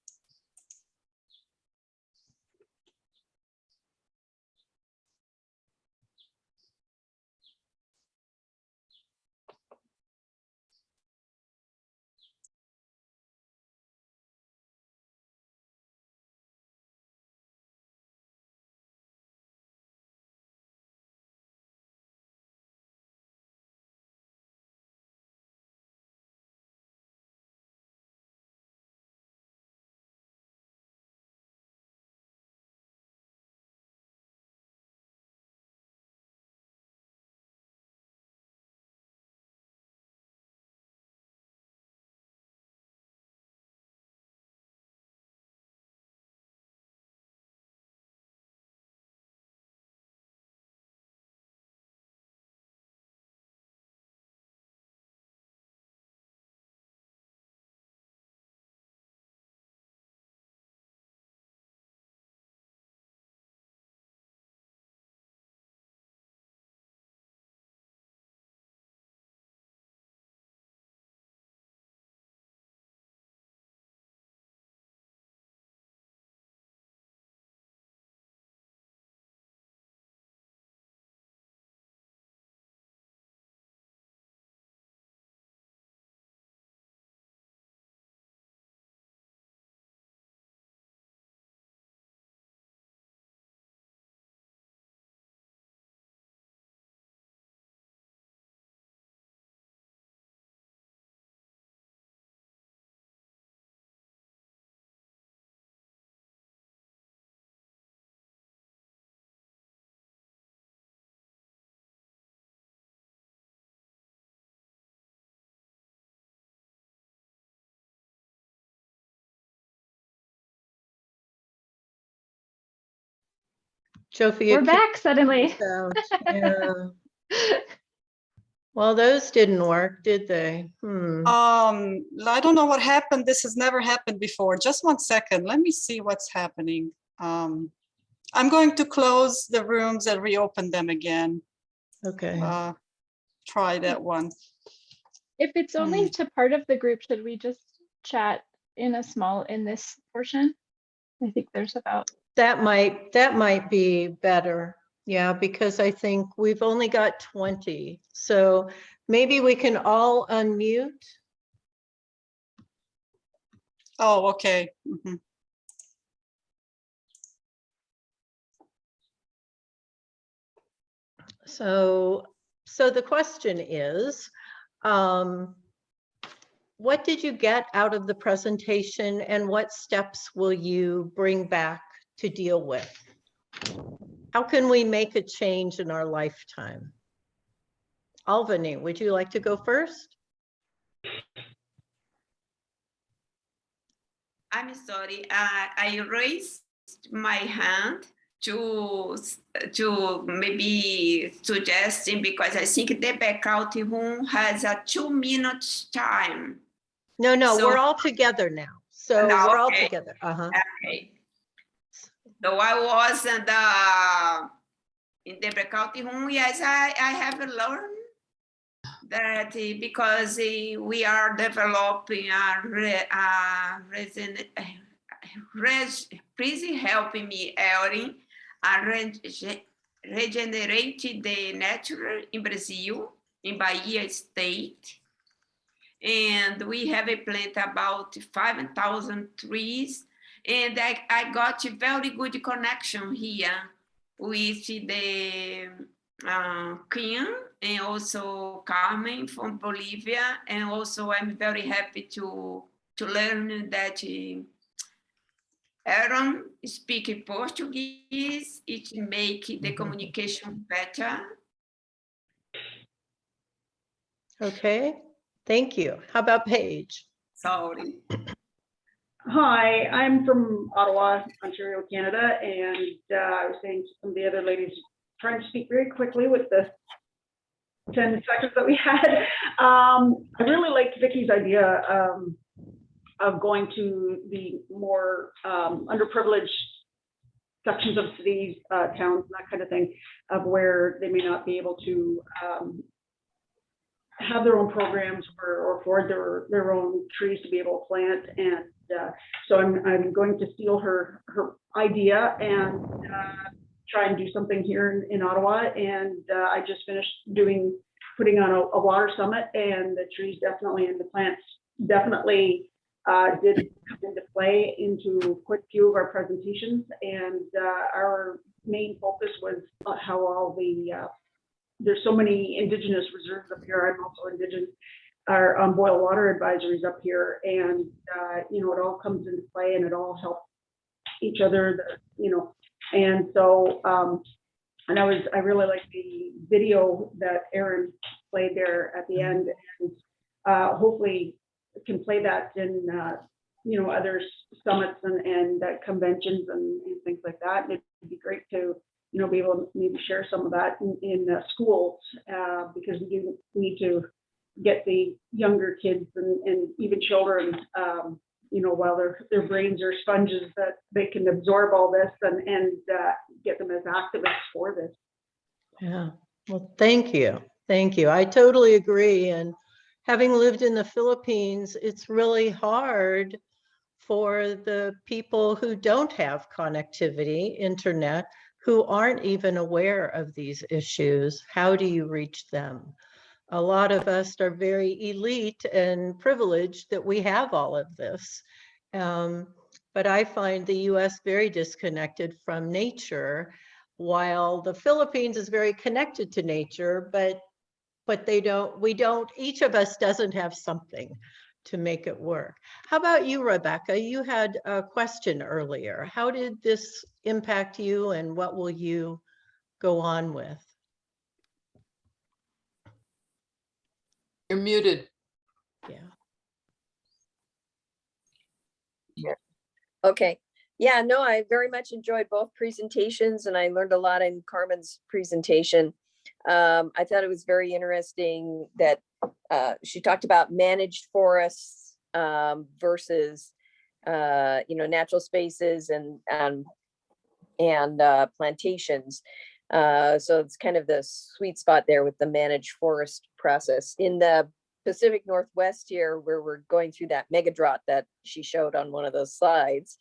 Sophia, We're back suddenly. Yeah. Well, those didn't work, did they? I don't know what happened. This has never happened before. Just one second. Let me see what's happening. I'm going to close the rooms and reopen them again. Okay. Try that one. If it's only to part of the group, should we just chat in this portion? I think there's about. That might be better. Yeah, because I think we've only got 20. So maybe we can all unmute. Oh, okay. Mm-hmm. So the question is, what did you get out of the presentation and what steps will you bring back to deal with? How can we make a change in our lifetime? Alvani, would you like to go first? I'm sorry, I raised my hand to maybe suggesting, because I think the breakout room has a 2 minutes time. No, So- we're all together now. So Now, we're all okay. together. Okay. So I was in the breakout room. Yes, I have learned that because we are developing please help me, Erin, regenerate the nature in Brazil, in Bahia state. And we have a plant about 5,000 trees. And I got a very good connection here with the Kim and also Carmen from Bolivia. And also I'm very happy to learn that Erin speak Portuguese. It make the communication better. Okay, thank you. How about Paige? Sorry. Hi, I'm from Ottawa, Ontario, Canada, and I was saying to some of the other ladies, trying to speak very quickly with the 10 seconds that we had. I really liked Vicky's idea of going to the more underprivileged sections of cities, towns, and that kind of thing, of where they may not be able to have their own programs or afford their own trees to be able to plant. And so I'm going to steal her idea and try and do something here in Ottawa. And I just finished putting on a water summit, and the trees definitely and the plants definitely did come into play into quite a few of our presentations. And our main focus was how all the there's so many Indigenous reserves up here. I'm also Indigenous. Our boil water advisories up here, and you know, it all comes into play, and it all helps each other. You know, and so and I really like the video that Erin played there at the end, and hopefully can play that in you know, other summits and conventions and things like that. And it'd be great to, you know, be able to maybe share some of that in schools, because we do need to get the younger kids and even children, you know, while their brains are sponges, that they can absorb all this and get them as activists for this. Yeah, well, thank you. Thank you. I totally agree. And having lived in the Philippines, it's really hard for the people who don't have connectivity, internet, who aren't even aware of these issues. How do you reach them? A lot of us are very elite and privileged that we have all of this. But I find the US very disconnected from nature, while the Philippines is very connected to nature, but each of us doesn't have something to make it work. How about you, Rebecca? You had a question earlier. How did this impact you, and what will you go on with? You're muted. Yeah. Okay. Yeah, no, I very much enjoyed both presentations, and I learned a lot in Carmen's presentation. I thought it was very interesting that she talked about managed forests versus you know, natural spaces and plantations. So it's kind of the sweet spot there with the managed forest process. In the Pacific Northwest here, where we're going through that mega drought that she showed on one of those slides,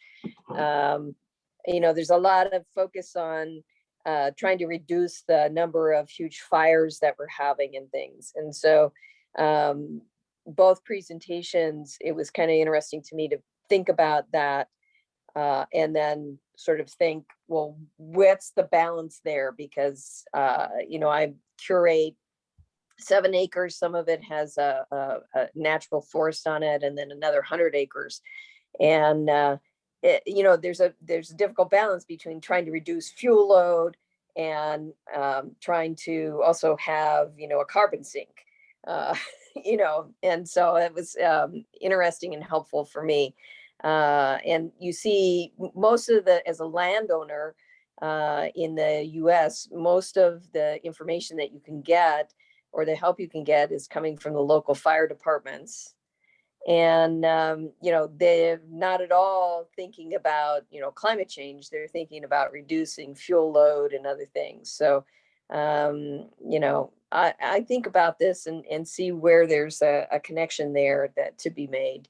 you know, there's a lot of focus on trying to reduce the number of huge fires that we're having and things. And so both presentations, it was kind of interesting to me to think about that and then sort of think, well, what's the balance there? Because, I curate 7 acres. Some of it has a natural forest on it, and then another 100 acres. And, there's a difficult balance between trying to reduce fuel load and trying to also have, a carbon sink, and so it was interesting and helpful for me. And you see most of as a landowner in the US, most of the information that you can get or the help you can get is coming from the local fire departments. And, they're not at all thinking about, climate change. They're thinking about reducing fuel load and other things. So, I think about this and see where there's a connection there to be made.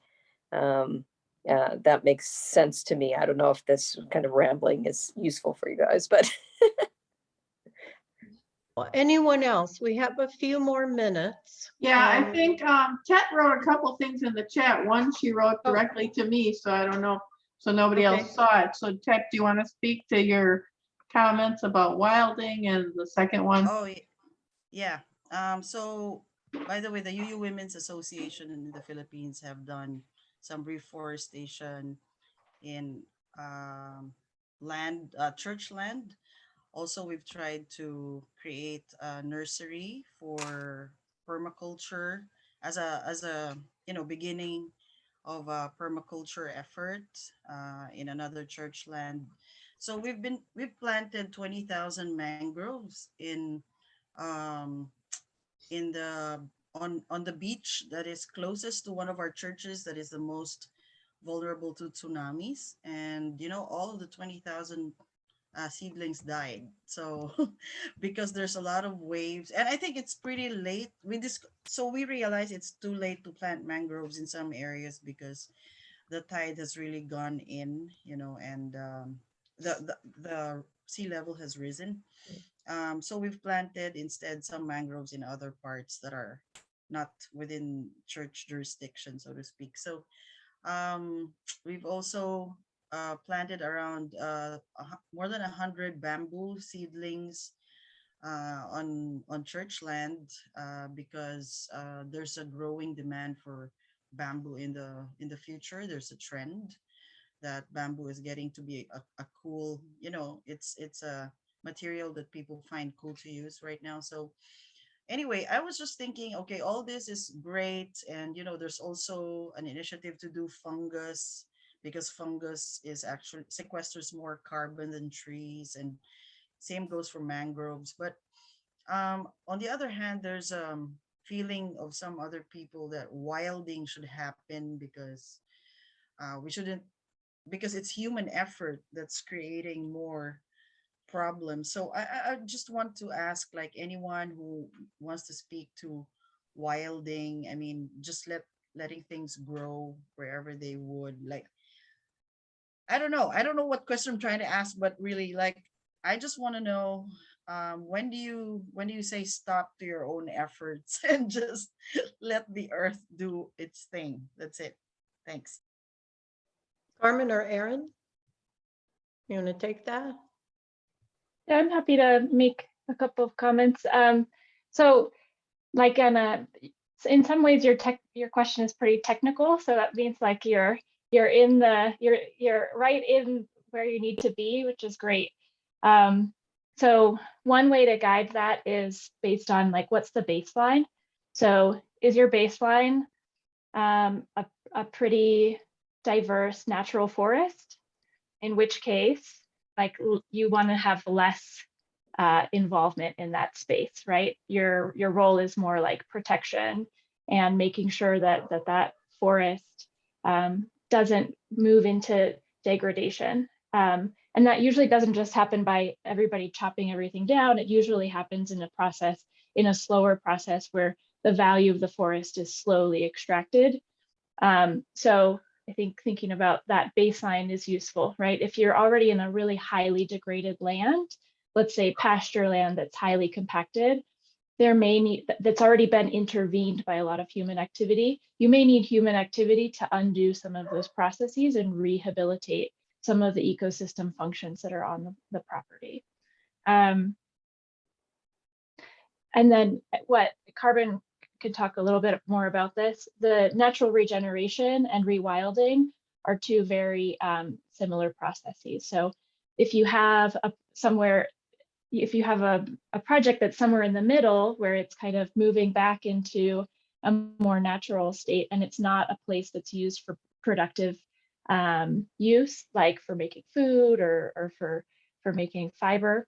That makes sense to me. I don't know if this kind of rambling is useful for you guys, but. Anyone else? We have a few more minutes. Yeah, I think Tet wrote a couple things in the chat. One she wrote directly to me, so I don't know, so nobody else saw it. So Tet, do you want to speak to your comments about wilding and the second one? Oh, yeah. So by the way, the UU Women's Association in the Philippines have done some reforestation in church land. Also, we've tried to create a nursery for permaculture as a beginning of a permaculture effort in another church land. So we've planted 20,000 mangroves on the beach that is closest to one of our churches that is the most vulnerable to tsunamis, and all of the 20,000 seedlings died. So because there's a lot of waves, and I think it's pretty late. So we realize it's too late to plant mangroves in some areas because the tide has really gone in, and the sea level has risen. So we've planted instead some mangroves in other parts that are not within church jurisdiction, so to speak. So we've also planted around more than 100 bamboo seedlings on church land because there's a growing demand for bamboo in the future. There's a trend that bamboo is getting to be a cool, it's a material that people find cool to use right now. So anyway, I was just thinking, okay, all this is great, and there's also an initiative to do fungus, because fungus is actually sequesters more carbon than trees, and same goes for mangroves. But on the other hand, there's a feeling of some other people that wilding should happen because we shouldn't, because it's human effort that's creating more problems. So I just want to ask, like, anyone who wants to speak to wilding, I mean, just letting things grow wherever they would, like, I don't know what question I'm trying to ask, but really, like, I just want to know, when do you say stop to your own efforts and just let the earth do its thing? That's it. Thanks. Carmen or Erin, you want to take that? Yeah, I'm happy to make a couple of comments. So, like, in some ways, your question is pretty technical. So that means like you're right in where you need to be, which is great. So one way to guide that is based on, like, what's the baseline? So is your baseline a pretty diverse natural forest? In which case, like, you want to have less involvement in that space, right? Your role is more like protection and making sure that forest doesn't move into degradation. And that usually doesn't just happen by everybody chopping everything down. It usually happens in a slower process where the value of the forest is slowly extracted. So I think thinking about that baseline is useful, right? If you're already in a really highly degraded land, let's say pasture land that's highly compacted, that's already been intervened by a lot of human activity. You may need human activity to undo some of those processes and rehabilitate some of the ecosystem functions that are on the property. And then what Carmen could talk a little bit more about this, the natural regeneration and rewilding are two very similar processes. So if you have a project that's somewhere in the middle where it's kind of moving back into a more natural state and it's not a place that's used for productive use, like for making food or for making fiber,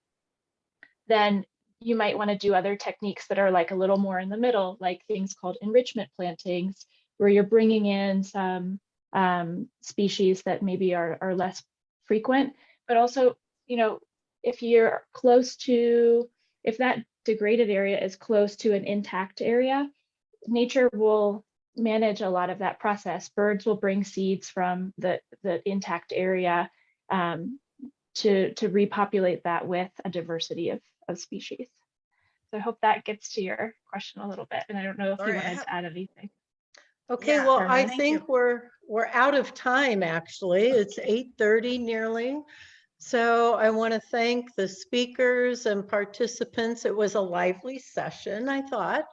then you might want to do other techniques that are like a little more in the middle, like things called enrichment plantings, where you're bringing in some species that maybe are less frequent, but also, you know, if that degraded area is close to an intact area, nature will manage a lot of that process. Birds will bring seeds from the intact area to repopulate that with a diversity of species. So I hope that gets to your question a little bit. And I don't know if you wanted to add anything. Okay, Yeah, well, Carmen, I thank think we're out of time, actually. It's 8:30 nearly. So I want to thank the speakers and participants. It was a lively session, I thought.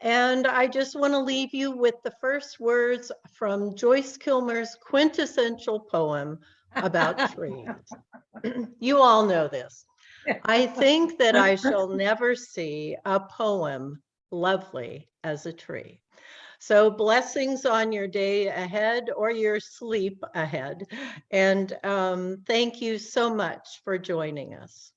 And I just want to leave you with the first words from Joyce Kilmer's quintessential poem about trees. You all know this. I think that I shall never see a poem lovely as a tree. So blessings on your day ahead or your sleep ahead. And thank you so much for joining us.